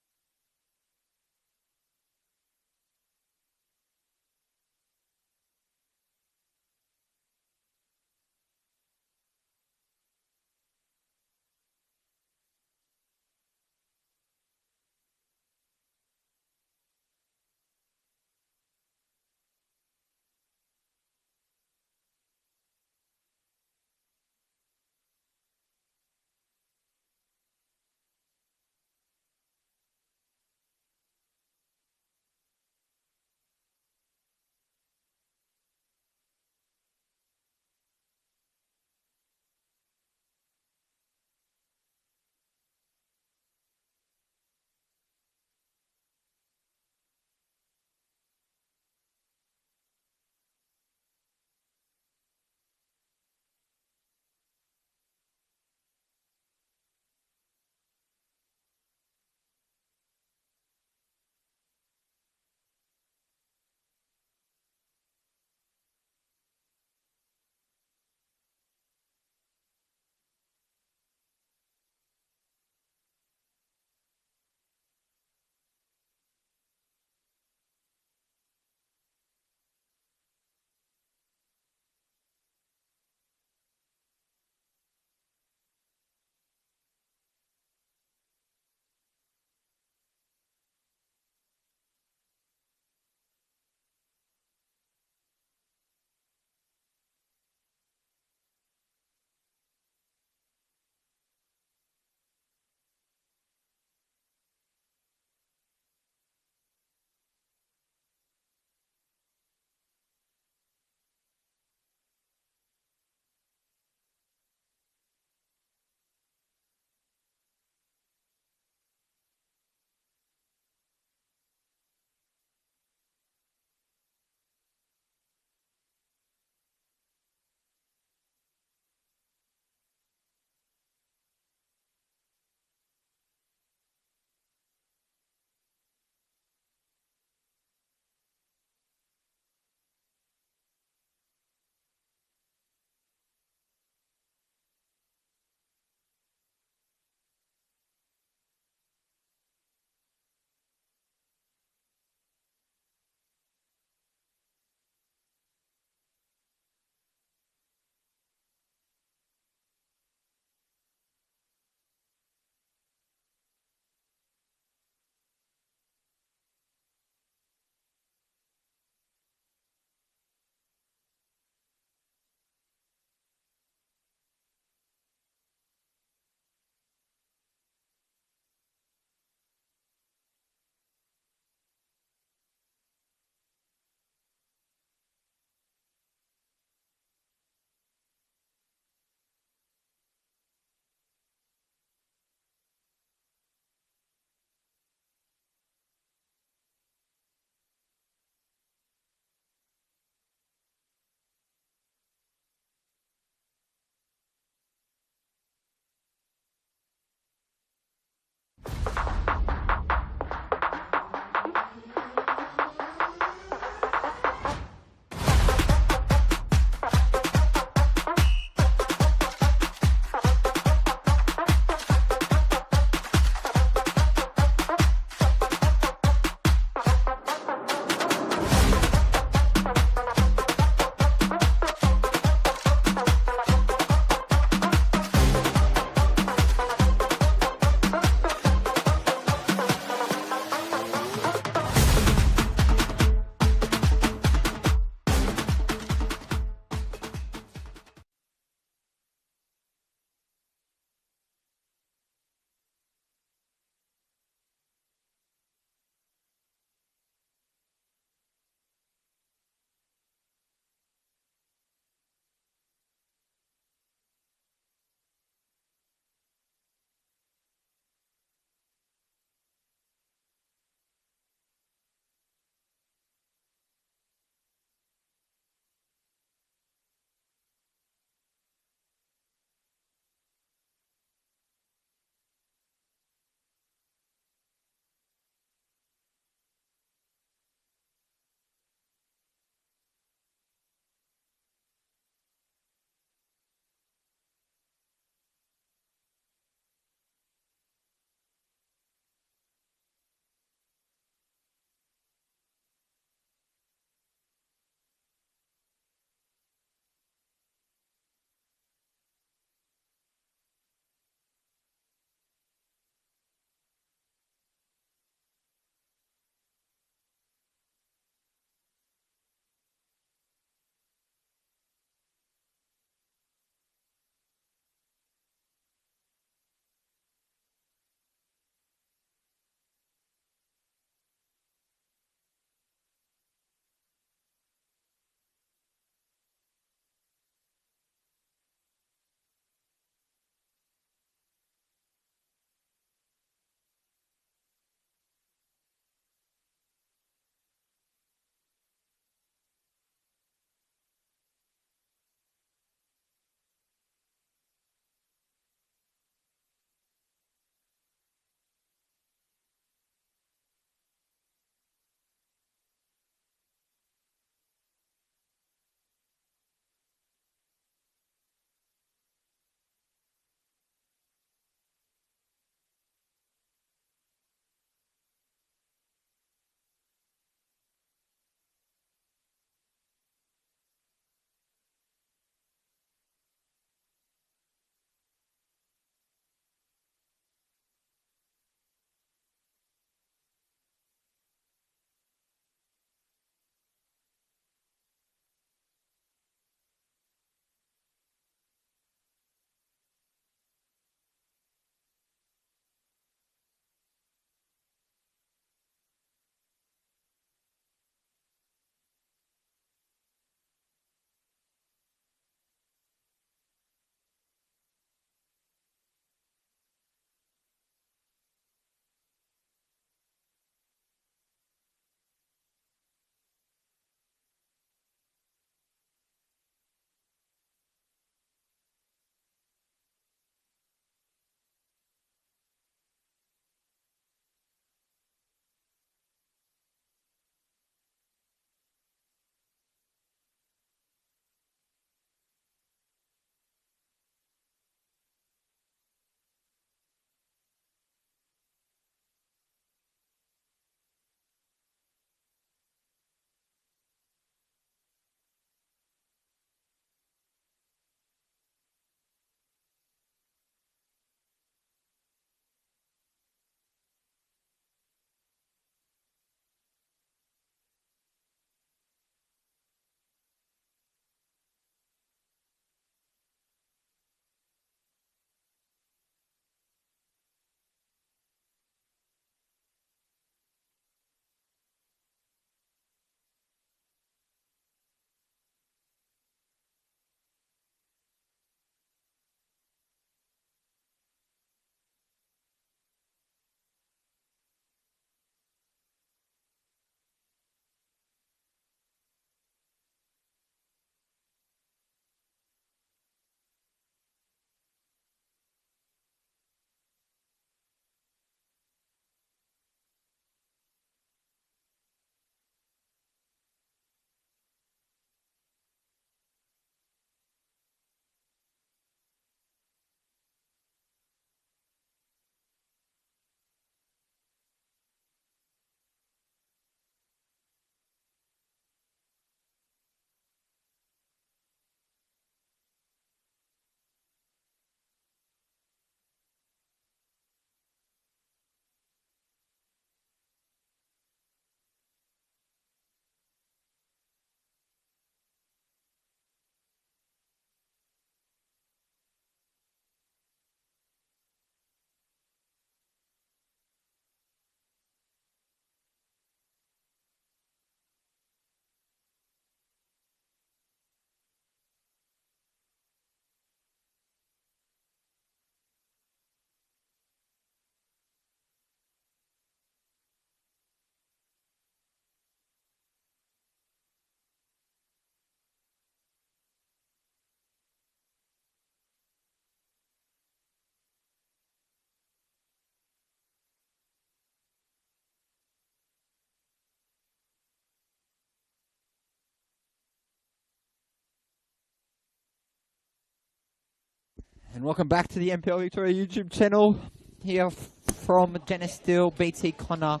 And welcome back to the NPL Victoria YouTube channel. Here from Janice Steele, BT Connor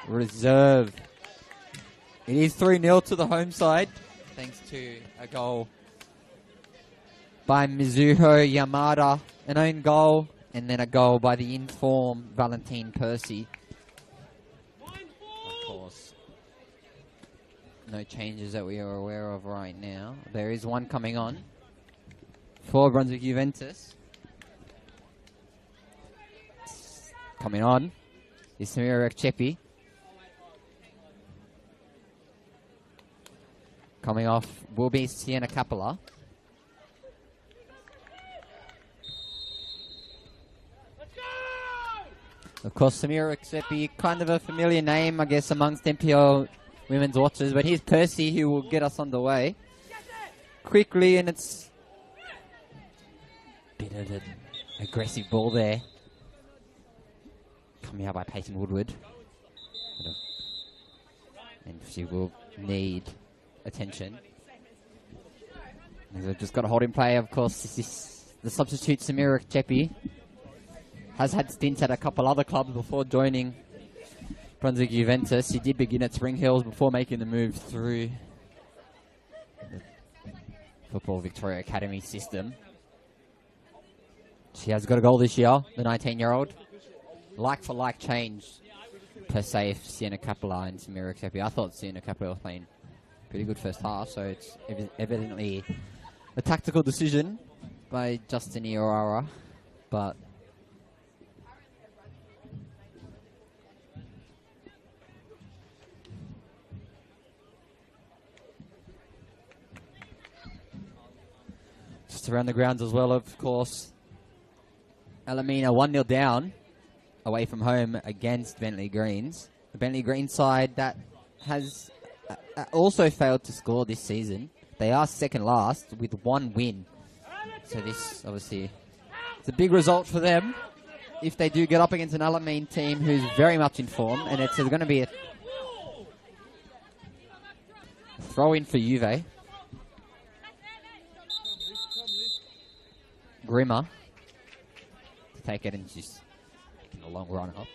Reserve. It is 3-0 to the home side, thanks to a goal by Mizuho Yamada, an own goal, and then a goal by the in-form Valentine Percy. Of course, no changes that we are aware of right now. There is one coming on for Brunswick Juventus. Coming on is Samira Ekchepi. Coming off will be Sienna Capella. Of course, Samira Ekchepi, kind of a familiar name, I guess, amongst NPL women's watchers. But here's Percy, who will get us underway quickly, and it's a bit of an aggressive ball there. Coming out by Peyton Woodward. And she will need attention. They've just got a holding play, of course. This is the substitute, Samira Ekchepi. Has had stints at a couple other clubs before joining Brunswick Juventus. He did begin at Spring Hills before making the move through the Football Victoria Academy system. She has got a goal this year, the 19-year-old. Like-for-like change, per se, if Sienna Capella and Samira Ekchepi. I thought Sienna Capella was playing pretty good first half, so it's evidently a tactical decision by Justin Iorara, but just around the grounds as well, of course. Alamina 1-0 down away from home against Bentley Greens. The Bentley Greens side that has also failed to score this season. They are second last with one win. So this, obviously, it's a big result for them if they do get up against an Alamine team who's very much in form. And it's going to be a throw-in for Juve. Grimmer to take it, and she's a long run up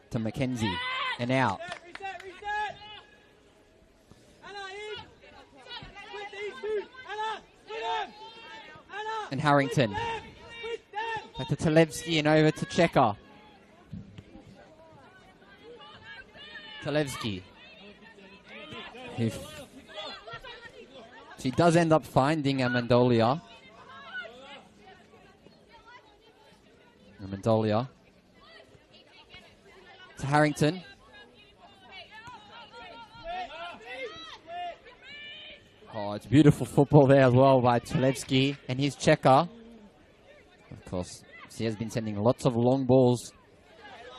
to Mackenzie and out. And Harrington back to Talevsky and over to Checker. Talevsky, she does end up finding Amendolia. Amendolia to Harrington. Oh, it's beautiful football there as well by Talevsky and his Checker. Of course, she has been sending lots of long balls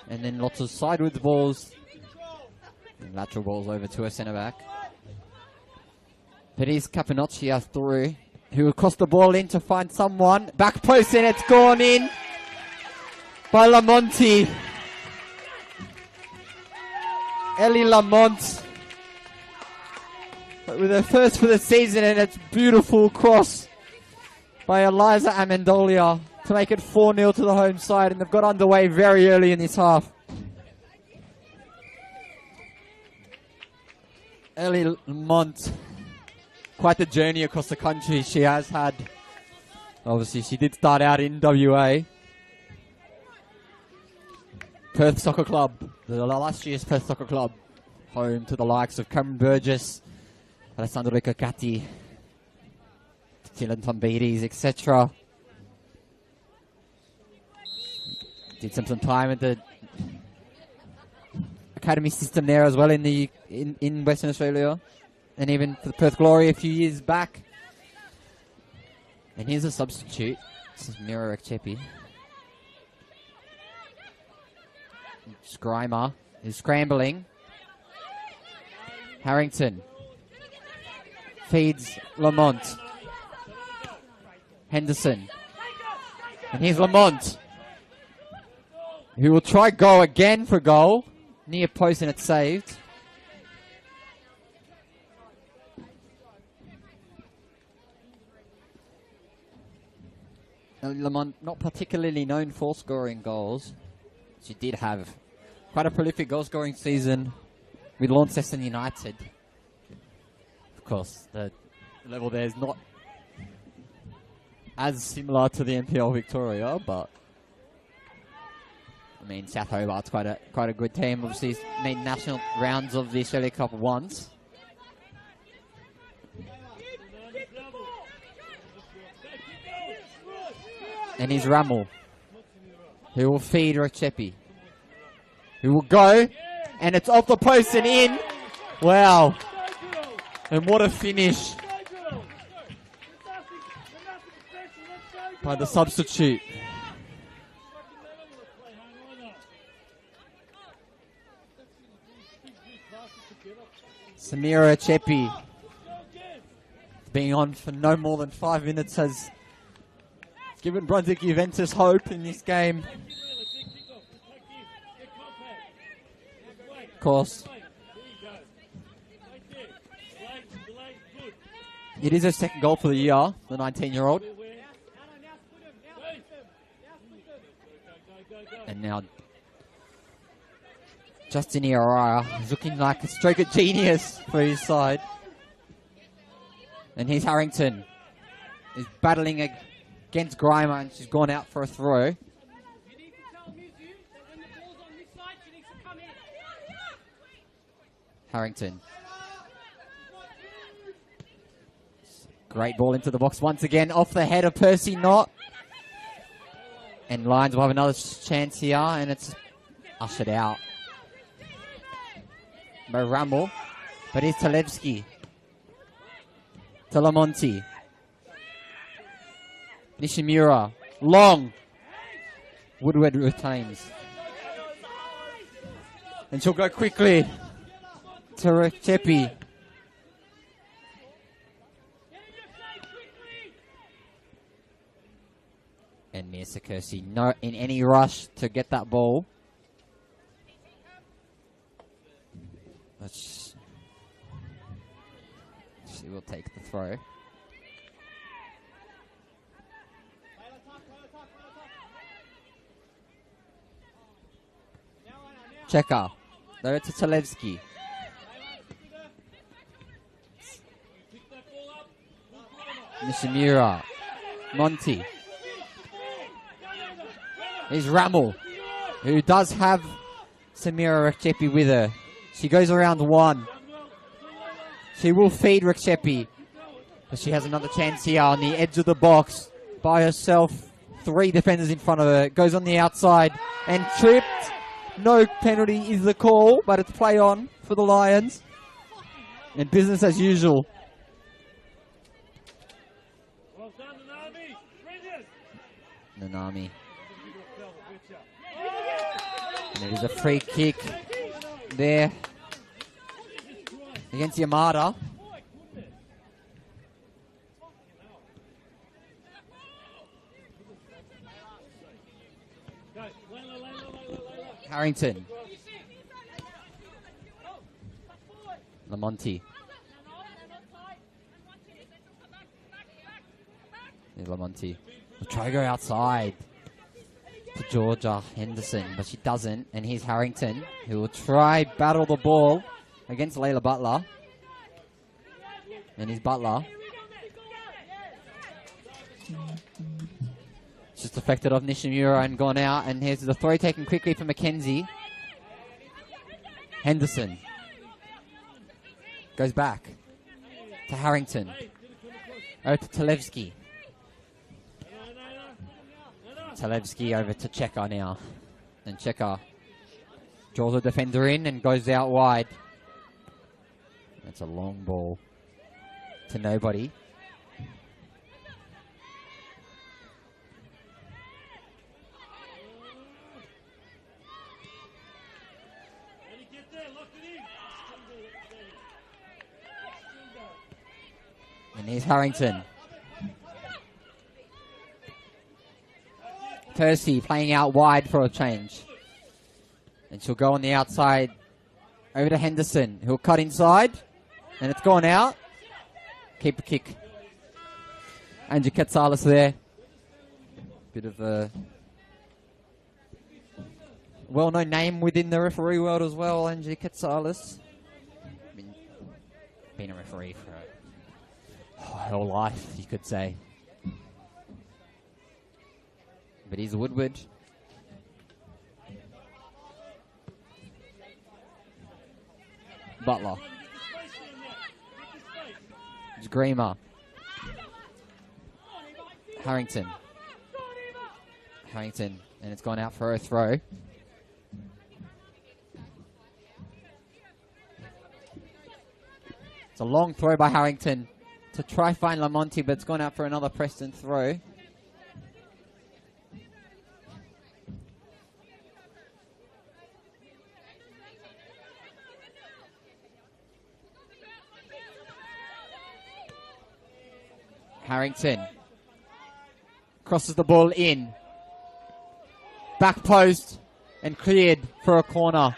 and then lots of sideways balls and lateral balls over to her centre back. But here's Capinocchia through, who will cross the ball in to find someone. Back post, and it's gone in by Lamonti. Ellie Lamont with her first for the season, and it's beautiful cross by Eliza Amendolia to make it 4-0 to the home side, and they've got underway very early in this half. Ellie Lamont, quite the journey across the country she has had. Obviously, she did start out in WA. Perth Soccer Club, the illustrious Perth Soccer Club, home to the likes of Cameron Burgess, Alessandro Riccati, Dylan Tombides, etc. Did some time at the academy system there as well in Western Australia, and even for the Perth Glory a few years back. And here's a substitute. This is Mira Ekchepi. Scrimer is scrambling. Harrington feeds Lamont. Henderson. And here's Lamont, who will try go again for goal. Near post, and it's saved. Lamont, not particularly known for scoring goals. She did have quite a prolific goal-scoring season with Launceston United. Of course, the level there is not as similar to the NPL Victoria, but I mean, South Hobart's quite a good team. Obviously, made national rounds of the Australia Cup once. And here's Rammel, who will feed Recepi, who will go, and it's off the post and in. Wow. And what a finish by the substitute. Samira Recepi, being on for no more than 5 minutes, has given Brunswick Juventus hope in this game. Of course, it is her second goal for the year, the 19-year-old. And now Justin Iarara is looking like a stroke of genius for his side. And here's Harrington. He's battling against Grimer, and she's gone out for a throw. You need to tell Mizu that when the ball's on this side, she needs to come in. Harrington. Great ball into the box once again, off the head of Percy Knott. And Lions will have another chance here, and it's ushered out by Rammel. But here's Talevski. Talamonti. Nishimura. Long. Woodward retains. And she'll go quickly to Recepi. And Mia Sakursi not in any rush to get that ball. But she will take the throw. Checker. There to Talevski. Nishimura. Monty. Here's Rammel, who does have Samira Recepi with her. She goes around one. She will feed Recepi, but she has another chance here on the edge of the box by herself. 3 defenders in front of her. Goes on the outside and tripped. No penalty is the call, but it's play on for the Lions. And business as usual. Nanami. And there's a free kick there against Yamada. Harrington. Lamonti. There's Lamonti. We'll try to go outside to Georgia Henderson, but she doesn't. And here's Harrington, who will try battle the ball against Layla Butler. And here's Butler. Just deflected off Nishimura and gone out. And here's the throw taken quickly for Mackenzie. Henderson goes back to Harrington. Over to Talevski. Talevski over to Checker now. And Checker draws a defender in and goes out wide. That's a long ball to nobody. And here's Harrington. Percy playing out wide for a change. And she'll go on the outside over to Henderson, who'll cut inside. And it's gone out. Keep a kick. Angie Katsalis there. Bit of a well-known name within the referee world as well, Angie Katsalis. Been a referee for her whole life, you could say. But he's Woodward. Butler. It's Greamer. Harrington. Harrington, and it's gone out for a throw. It's a long throw by Harrington to try find Lamonti, but it's gone out for another Preston throw. Harrington crosses the ball in. Back post and cleared for a corner.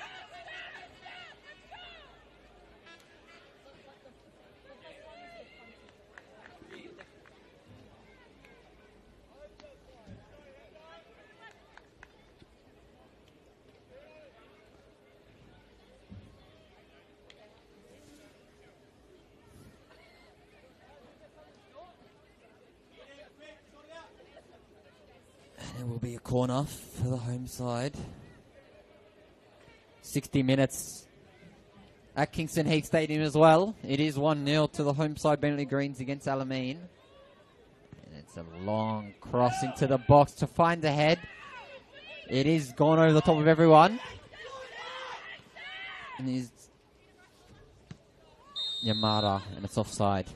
It will be a corner for the home side. 60 minutes at Kingston Heath Stadium as well. It is 1-0 to the home side, Bentley Greens against Alamein. And it's a long cross into the box to find the head. It is gone over the top of everyone. And he's Yamada, and it's offside.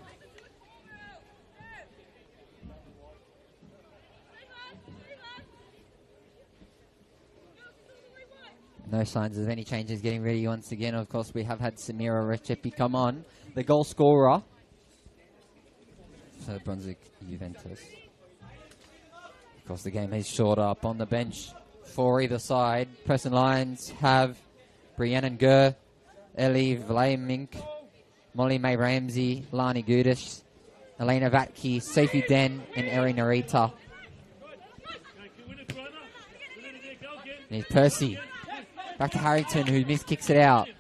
No signs of any changes getting ready once again. Of course, we have had Samira Recepi come on, the goal scorer for Brunswick Juventus. Of course, the game is short up on the bench for either side. Preston Lions have Brianna Gurr, Ellie Vlamink, Molly May Ramsey, Lani Gudish, Elena Vatke, Sophie Den, and Erin Narita. And here's Percy. Back to Harrington, who kicks it out.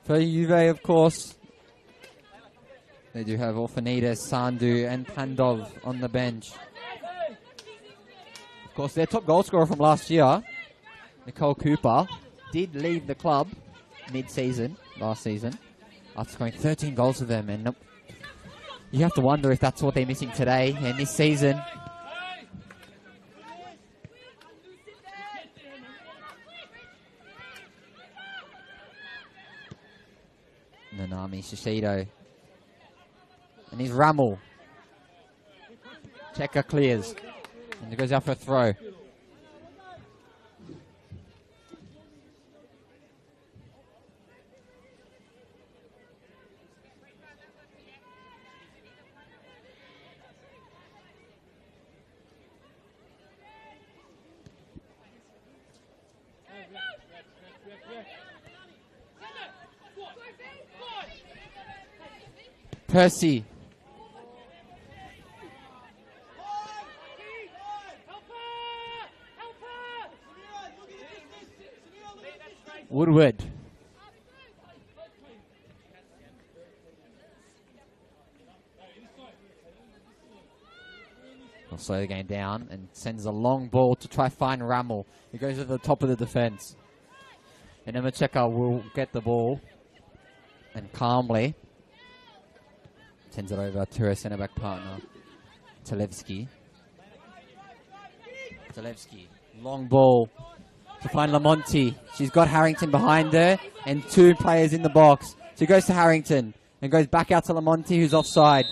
For Juve, of course, they do have Orfanidis, Sandu, and Pandov on the bench. Of course, their top goal scorer from last year, Nicole Cooper, did leave the club mid-season, last season, after scoring 13 goals for them. And you have to wonder if that's what they're missing today and this season. Nanami Shishido. And he's Rammel. Checker clears. And it goes out for a throw. Percy. Woodward. Will slow the game down and sends a long ball to try find Rammel. He goes to the top of the defense. And Emacheka will get the ball and calmly sends it over to her centre-back partner, Talevsky. Talevsky, long ball to find Lamonti. She's got Harrington behind her and two players in the box. She goes to Harrington and goes back out to Lamonti, who's offside.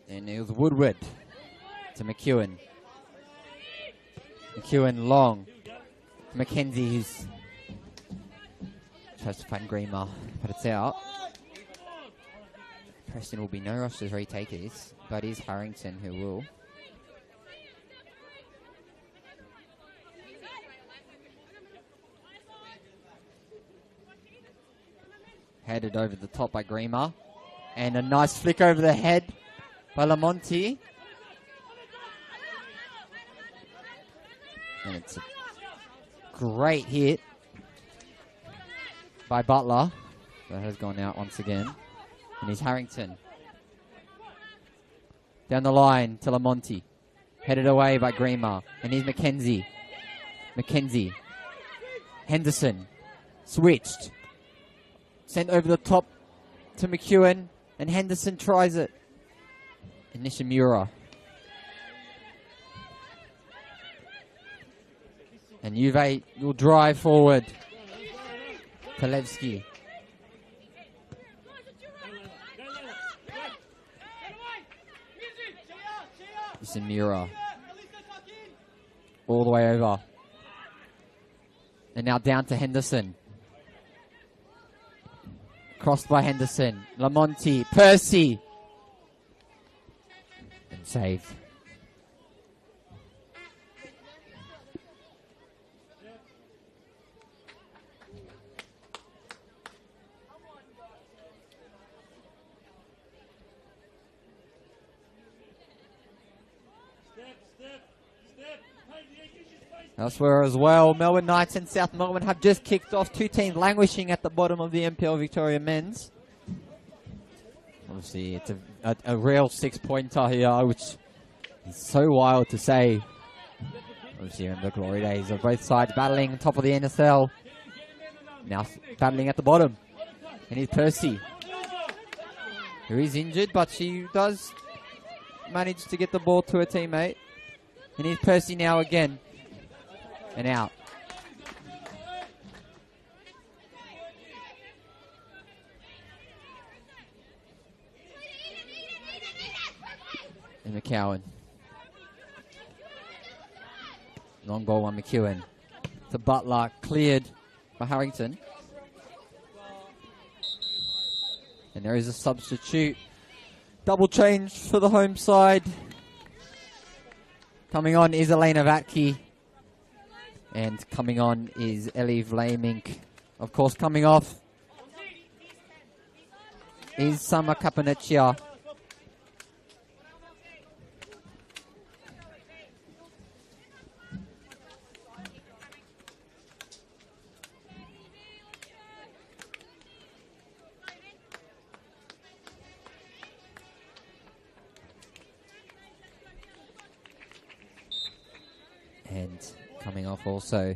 And it was Woodward to McEwen. McEwen long. Mackenzie, who's Tries to find Greenma, but it's out. Preston will be no rush to retake this, but it is Harrington who will. Headed over the top by Greenma. And a nice flick over the head by Lamonti. And it's a great hit by Butler. That has gone out once again. And he's Harrington. Down the line to Lamonti. Headed away by Greenma. And he's McKenzie. McKenzie. Henderson. Switched. Sent over the top to McEwen. And Henderson tries it. And Nishimura. And Juve will drive forward. Palevsky. Nishimura. All the way over. And now down to Henderson. Crossed by Henderson. Lamonti. Percy. And saved. Elsewhere as well, Melbourne Knights and South Melbourne have just kicked off. Two teams languishing at the bottom of the NPL Victoria men's. Obviously, it's a real six-pointer here, which is so wild to say. Obviously, in the glory days of both sides battling on top of the NSL. Now battling at the bottom. And here's Percy, who is injured, but she does manage to get the ball to her teammate. And here's Percy now again. And out. And McCowan. Long ball on McEwen. To Butler. Cleared by Harrington. And there is a substitute. Double change for the home side. Coming on is Elena Vatke. And coming on is Ellie Vlamink. Of course, coming off is Summer Kapanechia. And coming off also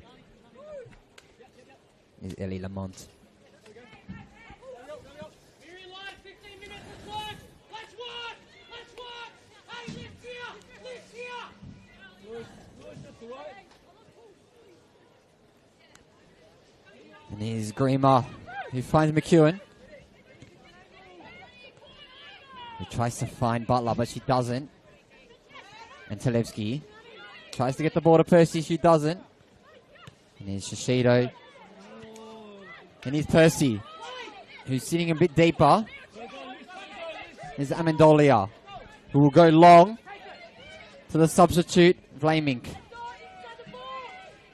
is Ellie Lamont. And here's Greenma, who finds McEwen. Who tries to find Butler, but she doesn't. And Talevsky tries to get the ball to Percy, she doesn't. And here's Shishido. And here's Percy, who's sitting a bit deeper. Here's Amendolia, who will go long to the substitute, Vlamink.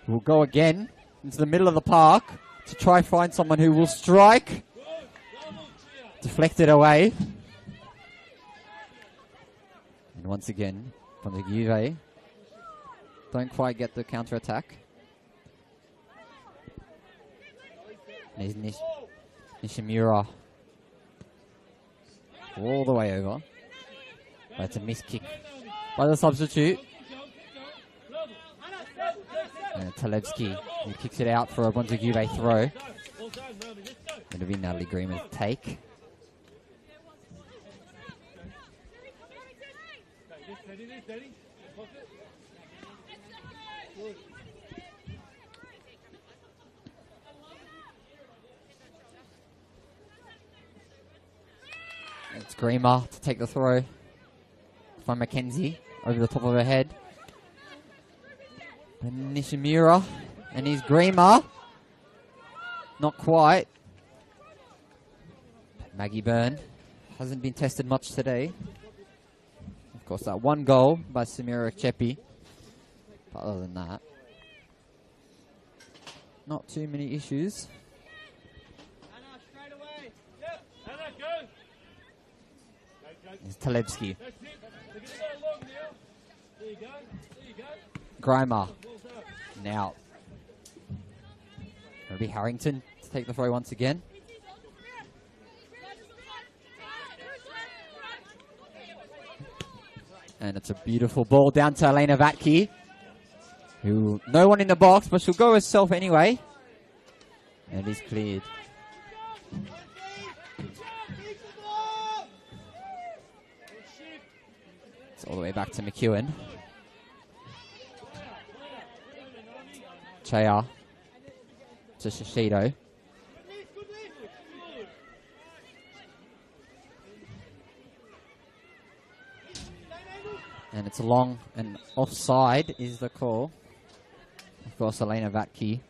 Who will go again into the middle of the park to try find someone who will strike. Deflected away. And once again, from the Juve. Don't quite get the counter-attack. There's Nishimura. All the way over. But it's a missed kick by the substitute. And Talevsky, who kicks it out for a Brunswick Juve throw. It'll be Natalie Greenman's take. It's Greenma to take the throw from Mackenzie over the top of her head. And Nishimura, and here's Greenma. Not quite. Maggie Byrne hasn't been tested much today. Of course, that one goal by Samira Chepi. But other than that, not too many issues. It's Talebski. Grimer. Now. It'll be Harrington to take the throw once again. And it's a beautiful ball down to Elena Vatke. Who, no one in the box, but she'll go herself anyway. And it is cleared. It's all the way back to McEwen. Chaya to Shishido. And it's long and offside is the call. Of course, Elena Vatke.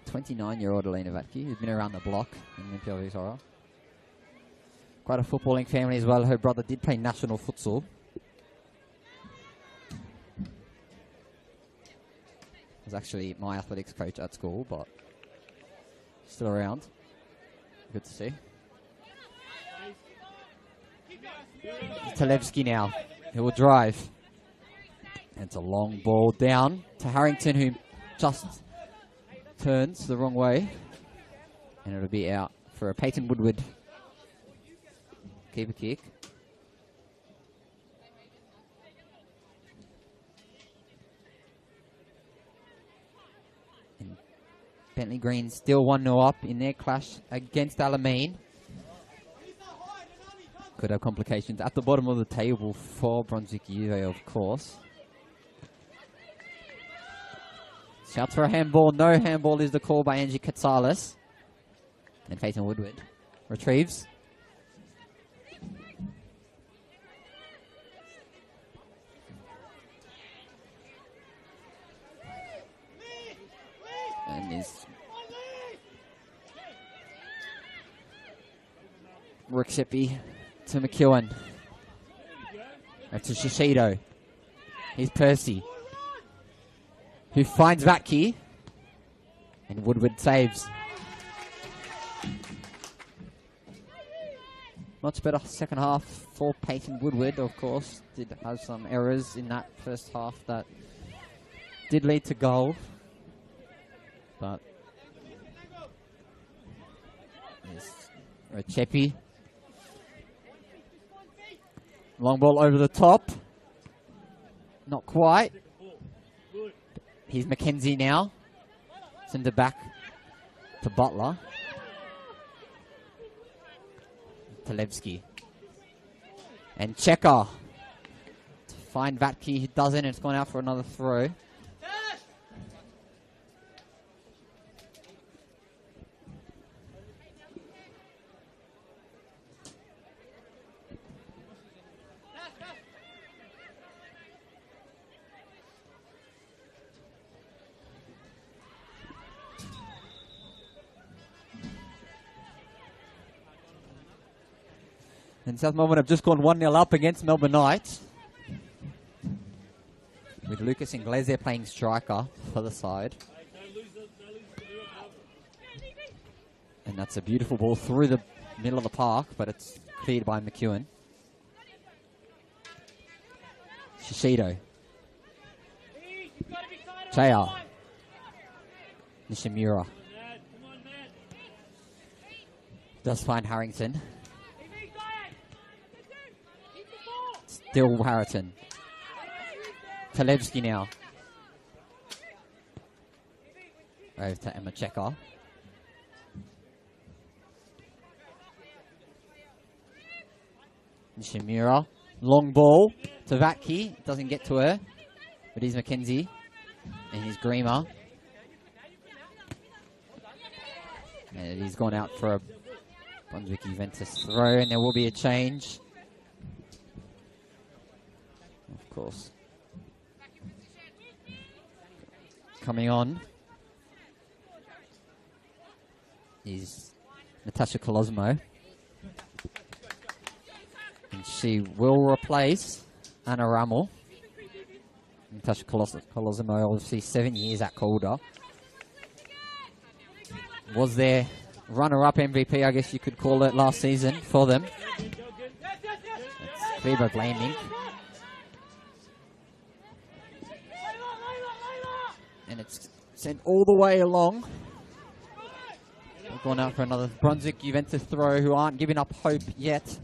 29-year-old Elena Vatke, who's been around the block in NPLWVIC. Quite a footballing family as well. Her brother did play national futsal. Was actually my athletics coach at school, but still around. Good to see. Talevski now. He will drive. And it's a long ball down to Harrington, who just turns the wrong way. And it'll be out for a Peyton Woodward keeper kick. And Bentley Green still 1-0 up in their clash against Alamein. Could have complications at the bottom of the table for Brunswick UVA, of course. Shouts for a handball. No handball is the call by Angie Katsalis. And Peyton Woodward retrieves. And is Rixipi to McEwen. To Shishido. Here's Percy, who finds Vatke. And Woodward saves. Much better second half for Peyton Woodward, of course. Did have some errors in that first half that did lead to goal. But there's Chepi. Long ball over the top. Not quite. Here's Mackenzie now. Send it back to Butler. Talevski. And Checker. To find Vatke. He doesn't. It's gone out for another throw. And South Melbourne have just gone 1-0 up against Melbourne Knights. With Lucas Inglese playing striker for the side. And that's a beautiful ball through the middle of the park, but it's cleared by McEwen. Shishido. Chaya. Nishimura. Does find Harrington. Still Harrington. Talevski now. Over to Emma Checker. Nishimura. Long ball to Vatke. Doesn't get to her. But he's Mackenzie. And he's Greamer. And he's gone out for a Brunswick Juventus throw. And there will be a change. Of course. Coming on. is Natasha Colosimo. And she will replace Anna Rammel. Natasha Colosimo, obviously 7 years at Calder. Was their runner-up MVP, I guess you could call it, last season for them. It's Kleber blaming. And it's sent all the way along. We've gone out for another Brunswick Juventus throw, who aren't giving up hope yet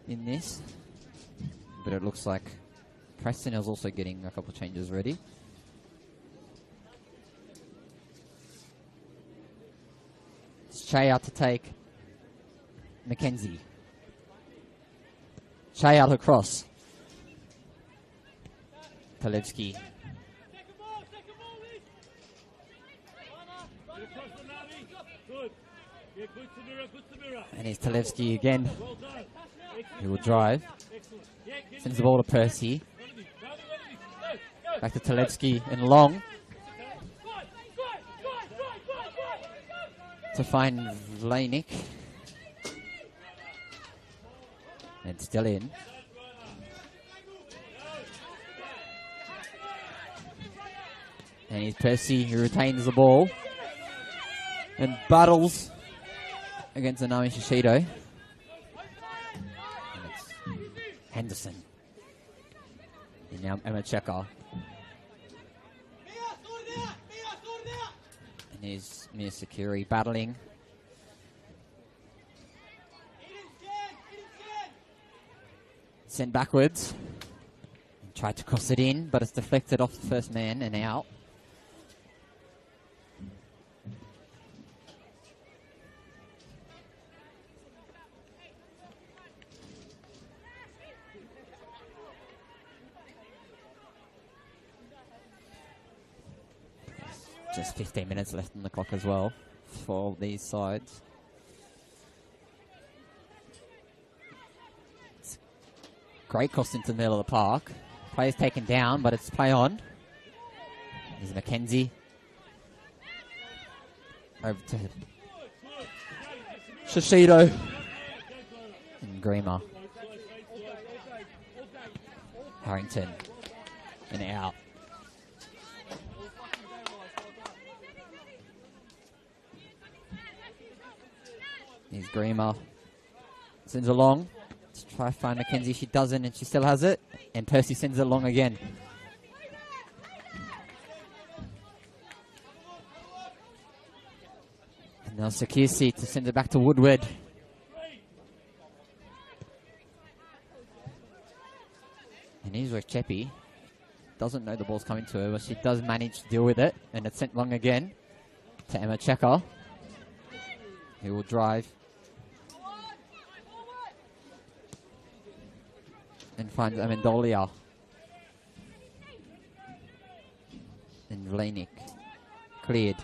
in this. But it looks like Preston is also getting a couple of changes ready. It's Che out to take Mackenzie. Che out across. Talevsky. And it's Talevsky again, who will drive. Sends the ball to Percy. Back to Talevsky and long. To find Vlanik. And still in. And it's Percy who retains the ball. And battles against Anami Shishido. And it's Henderson. And now Emma Checker. And here's Mia Sakuri battling. Sent backwards. And tried to cross it in, but it's deflected off the first man and out. Just 15 minutes left on the clock as well for these sides. It's great cross into the middle of the park. Player's taken down, but it's play on. There's Mackenzie. Over to Shishido. And Grima. Harrington. And out. Here's Grima. Sends along. Let's try to find Mackenzie. She doesn't, and she still has it. And Percy sends it along again. And now Sakirsi to send it back to Woodward. And here's where Cheppy doesn't know the ball's coming to her, but she does manage to deal with it. And it's sent long again to Emma Checker, who will drive. And finds Amendolia. And Vlanik. Cleared.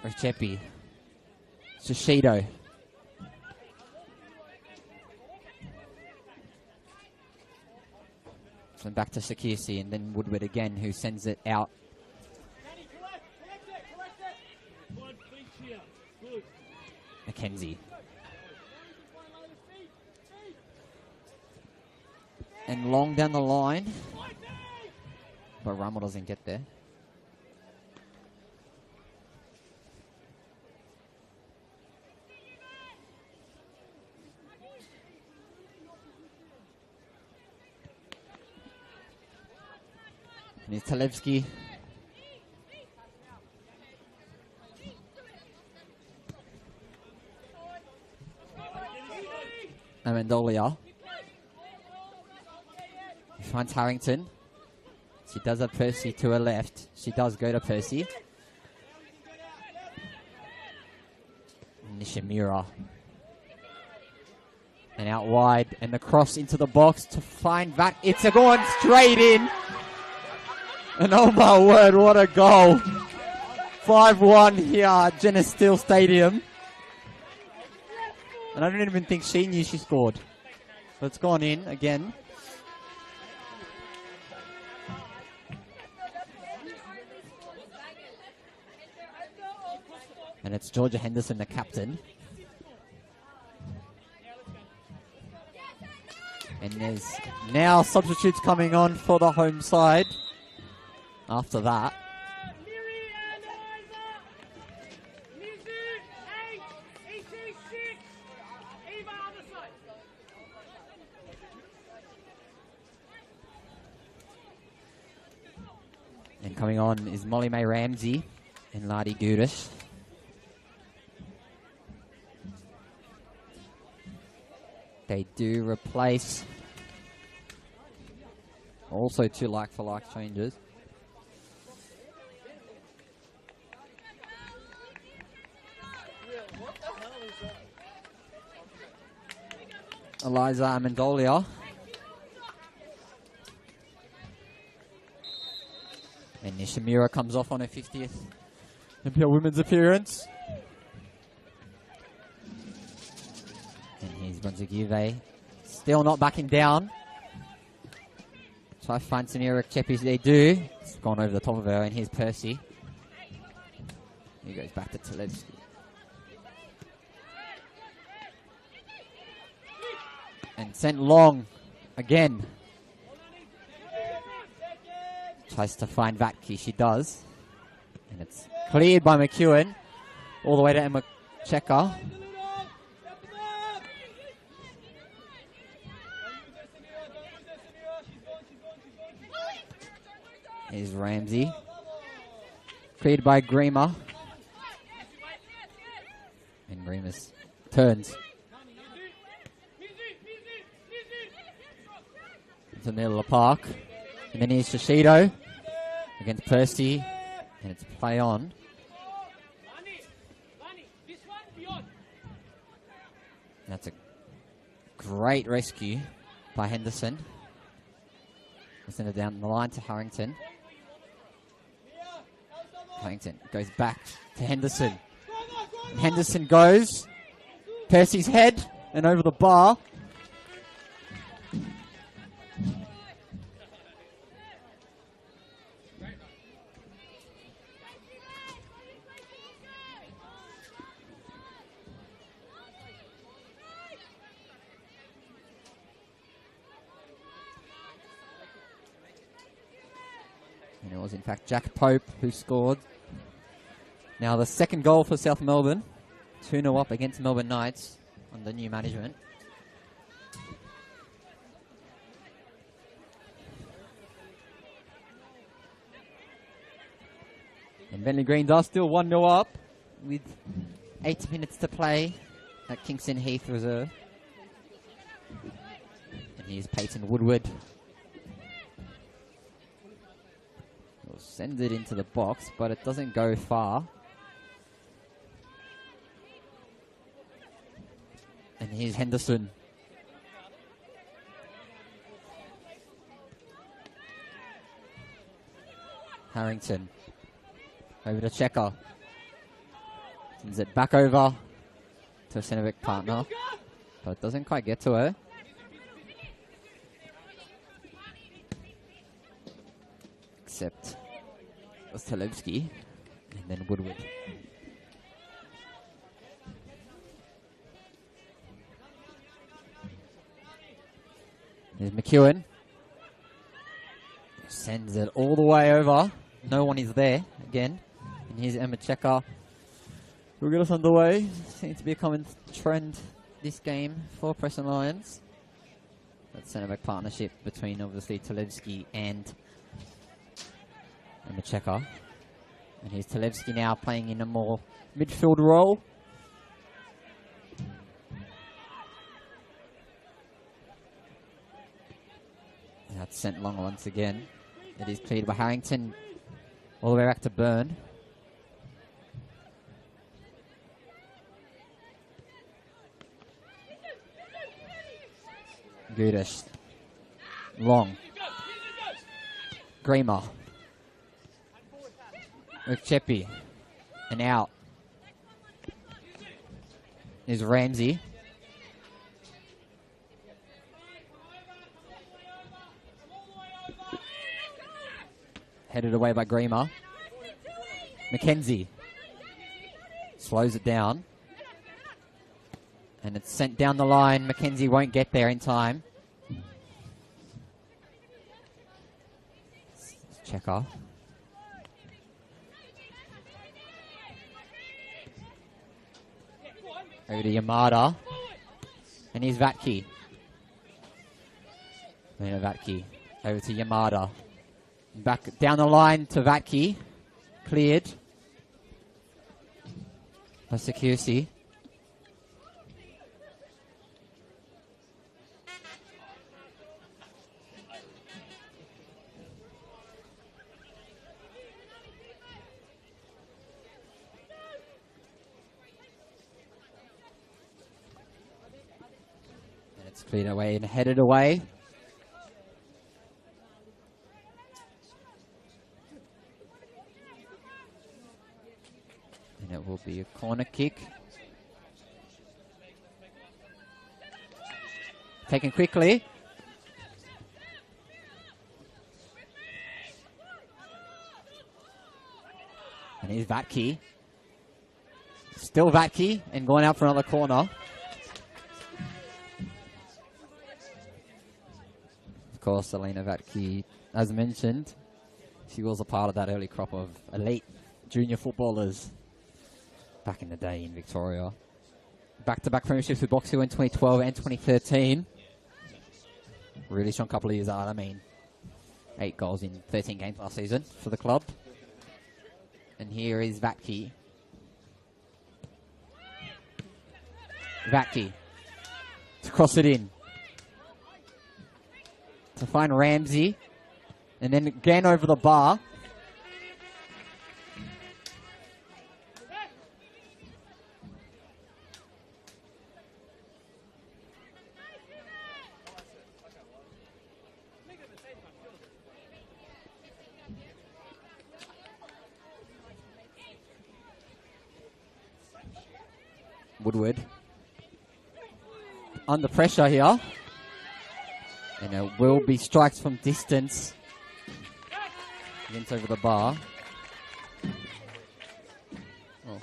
Rechepi. Shishido. So back to Sakirsi, and then Woodward again, who sends it out. Mackenzie. And long down the line. But Rammel doesn't get there. And it's Talevsky. Amendolia. He finds Harrington. She does have Percy to her left. She does go to Percy. Nishimura. And out wide. And the cross into the box to find that. It's a going straight in. And oh my word, what a goal. 5-1 here at Geneseo Stadium. And I don't even think she knew she scored. But it's gone in again. And it's Georgia Henderson, the captain. And there's now substitutes coming on for the home side after that. And coming on is Molly Mae Ramsey and Ladi Gudish. They do replace also 2 like-for-like changes. Eliza Amendolia. And Nishimura comes off on her 50th NPL women's appearance. And here's Brunswick Juve. Still not backing down. Try to find Samira Chepi. They do. It's gone over the top of her. And here's Percy. He goes back to Talevsky. And sent long again. Tries to find Vatke. She does. And it's cleared by McEwen. All the way to Emma Checker. Here's Ramsey. Cleared by Grima. And Grima's turns. To the middle of the park. And then here's Shishido against Percy. And it's play on. And that's a great rescue by Henderson. We'll send it down the line to Harrington. Harrington goes back to Henderson. And Henderson goes. Percy's head and over the bar. And it was in fact Jack Pope who scored. Now the second goal for South Melbourne. 2-0 up against Melbourne Knights under new management. And Bentley Greens are still 1-0 up with 8 minutes to play at Kingston Heath Reserve. And here's Peyton Woodward. Will send it into the box, but it doesn't go far. And here's Henderson. Harrington. Over to Checker. Sends it back over to a centre-back partner. But it doesn't quite get to her. Except Ostalevsky. And then Woodward. There's McEwen. Sends it all the way over. No one is there again. And here's Emma Checker. We'll get us underway. Seems to be a common trend this game for Preston Lions. That centre-back partnership between obviously Talevsky and Emma Checker. And here's Talevsky now playing in a more midfield role. That's sent long once again. It is cleared by Harrington. All the way back to Byrne. Gudish. Long. Grima. With Chepi. And out. Is Ramsey. Headed away by Grima. McKenzie. Slows it down. And it's sent down the line. Mackenzie won't get there in time. Checker. Over to Yamada. And here's Vatke. Vatke. Over to Yamada. Back down the line to Vatke. Cleared. By Security. And it's cleared away and headed away. And it will be a corner kick. Taken quickly. And here's Vatke. Still Vatke and going out for another corner. Of course, Elena Vatke, as mentioned, she was a part of that early crop of elite junior footballers back in the day in Victoria. Back-to-back premierships with Box Hill in 2012 and 2013. Really strong couple of years out. 8 goals in 13 games last season for the club. And here is Vatke. Vatke to cross it in. To find Ramsey. And then again over the bar. Woodward under pressure here, and it will be strikes from distance against over the bar. Oh.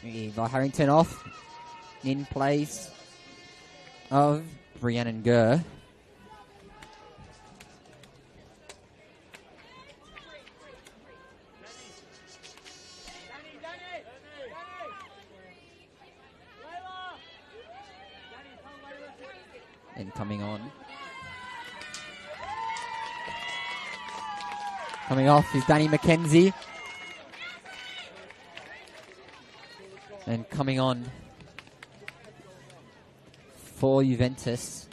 Eva Harrington off in place of Rhiannon Gurr. And coming on. Coming off is Danny McKenzie. And coming on for Juventus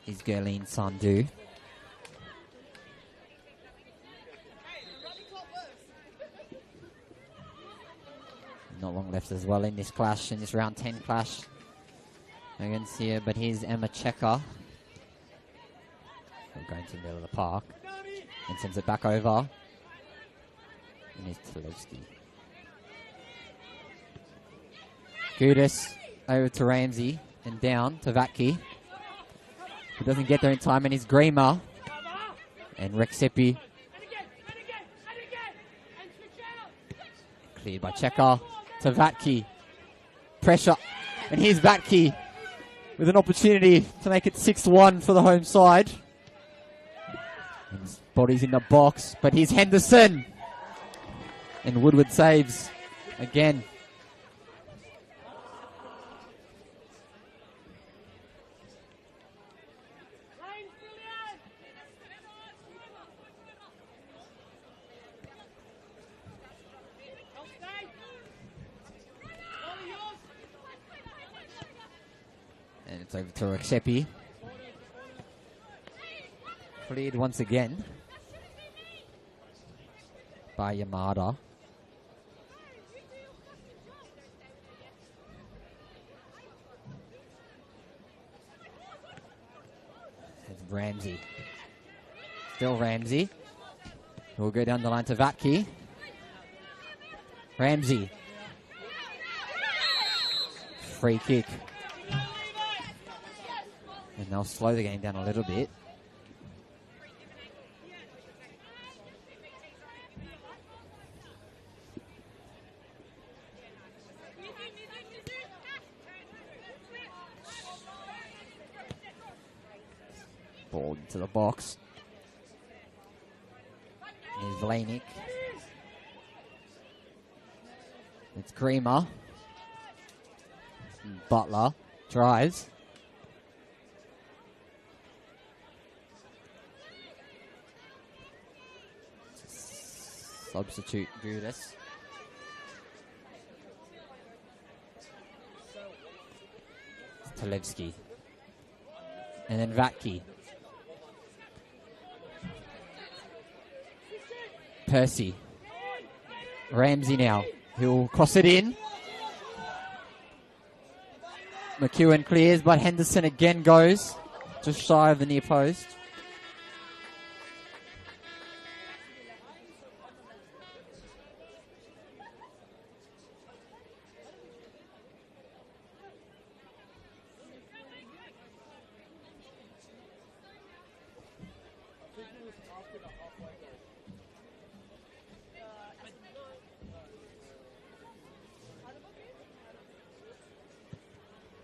is Gerline Sandhu. Not long left as well in this clash, in this round 10 clash against here. But here's Emma Checker. Going to the middle of the park and sends it back over. And here's Tulowski. Gudis over to Ramsey and down to Vatke. He doesn't get there in time, and he's Grima and Rexepi. Cleared by Checker to Vatke. Pressure, and here's Vatke with an opportunity to make it 6-1 for the home side. And his body's in the box, but here's Henderson. And Woodward saves again. And it's over to Rexepi. Cleared once again by Yamada. It's Ramsey. Still Ramsey. We'll go down the line to Vatke. Ramsey. Free kick. And they'll slow the game down a little bit. Ball into the box. Here's Vlanik. It's Creamer. Butler drives. Substitute Judas. Talevsky. And then Vatke. Percy. Ramsey now. He'll cross it in. McEwen clears, but Henderson again goes just shy of the near post.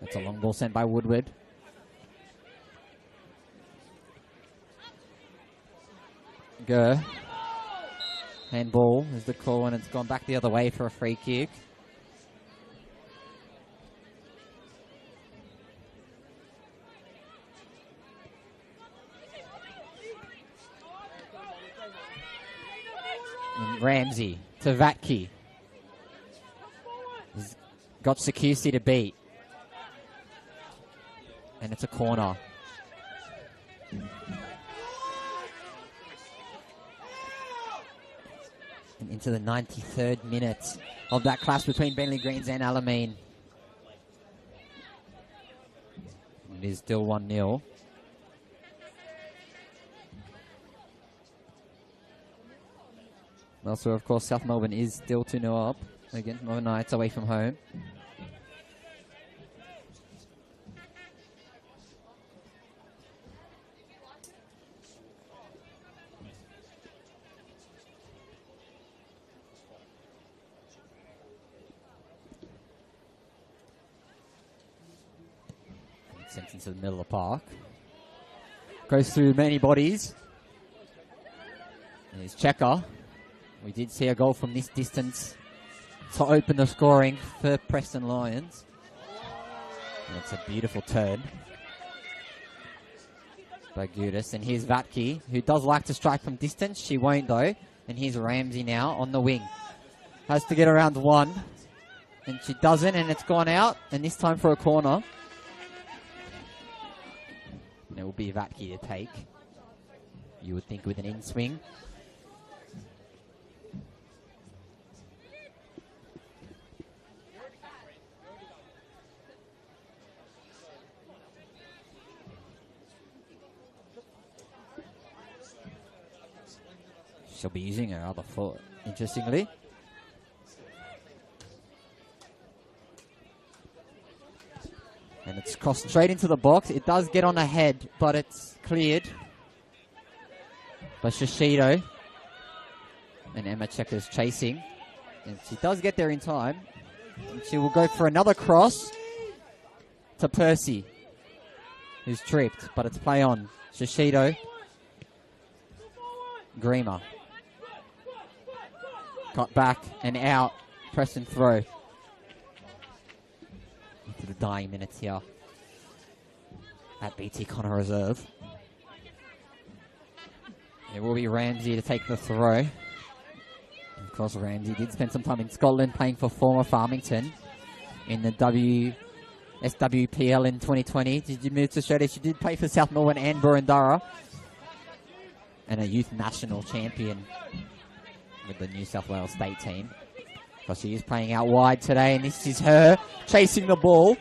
That's a long ball sent by Woodward. Gurr. Handball is the call, and it's gone back the other way for a free kick. And Ramsey to Vatke. He's got Sikusi to beat. And it's a corner. And into the 93rd minute of that clash between Bentley Greens and Alamein. It is still 1-0. Also, of course, South Melbourne is still 2-0 up against Melbourne Knights away from home. Sent into the middle of the park. Goes through many bodies. And here's Checker. We did see a goal from this distance to open the scoring for Preston Lions. That's a beautiful turn by Gudis. And here's Vatke, who does like to strike from distance. She won't though. And here's Ramsey now on the wing. Has to get around one. And she doesn't, and it's gone out. And this time for a corner. And it will be Vatke to take. You would think with an in-swing. She'll be using her other foot, interestingly. And it's crossed straight into the box. It does get on ahead, but it's cleared by Shishido. And Emma Checker's chasing. And she does get there in time. And she will go for another cross to Percy, who's tripped, but it's play on. Shishido. Greamer. Cut back and out. Preston throw. Into the dying minutes here at BT Connor Reserve. It will be Ramsey to take the throw. Of course, Ramsey did spend some time in Scotland playing for former Farmington in the SWPL in 2020. Did you move to Australia? She did play for South Melbourne and Burundara. and a youth national champion with the New South Wales state team. So she is playing out wide today, and this is her chasing the ball.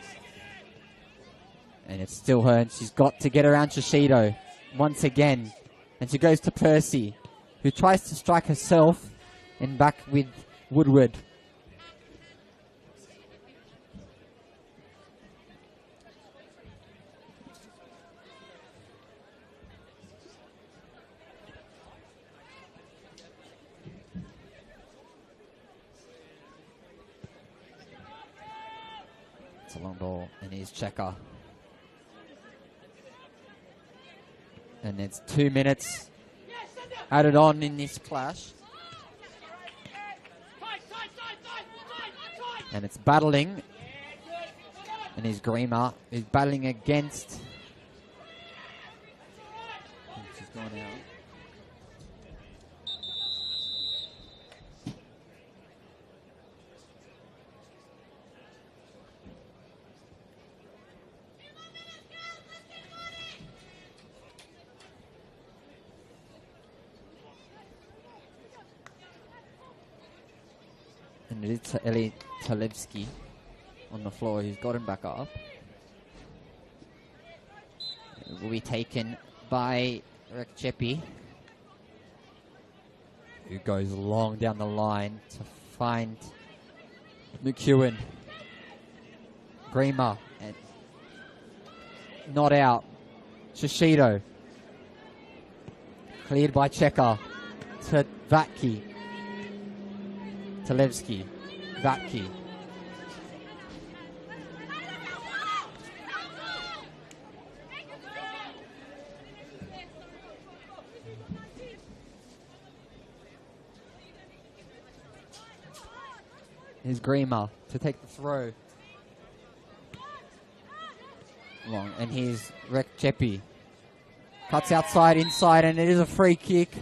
And it's still her, and she's got to get around Shishido once again. And she goes to Percy, who tries to strike herself, and back with Woodward. It's a long ball, and here's Checker. And it's 2 minutes added on in this clash. And it's battling. And here's Grima, who's battling against. She's gone out. And it is Eli Talevsky on the floor, who's got him back up. It will be taken by Rekchepi, who goes long down the line to find McEwen. Grima, and not out. Shishido. Cleared by Checker to Vatki. Talevsky. Vatki. Here's Grima to take the throw. Long. And here's Rekchepi. Cuts outside, inside, and it is a free kick.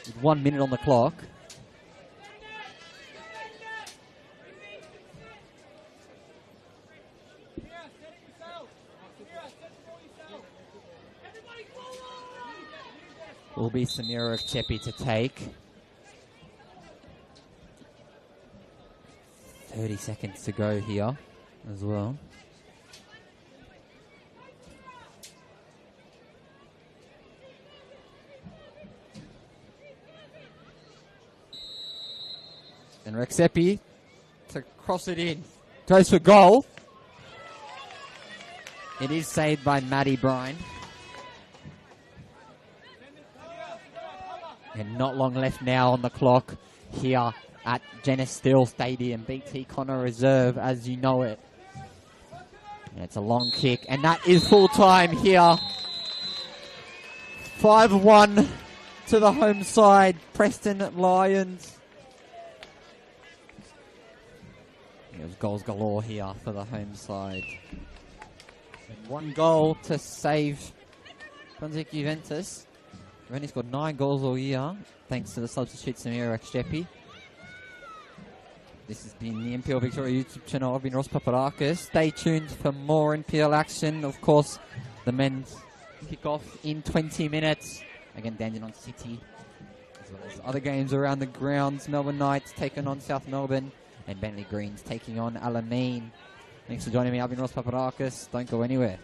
With 1 minute on the clock. Will be Samira Rekchepi to take. 30 seconds to go here as well. And Rekchepi to cross it in. Goes for goal. It is saved by Maddie Brine. And not long left now on the clock here at Janice Steele Stadium. BT Connor Reserve, as you know it. And it's a long kick, and that is full time here. 5-1 to the home side, Preston Lions. There's goals galore here for the home side. And 1 goal to save Brunswick Juventus. We've only scored 9 goals all year, thanks to the substitute Samira Rekchepi. This has been the NPL Victoria YouTube channel. I've been Ross Papadakis. Stay tuned for more NPL action. Of course, the men's kickoff in 20 minutes. Again, Dandenong City, as well as other games around the grounds. Melbourne Knights taking on South Melbourne, and Bentley Greens taking on Alamein. Thanks for joining me. I've been Ross Papadakis. Don't go anywhere.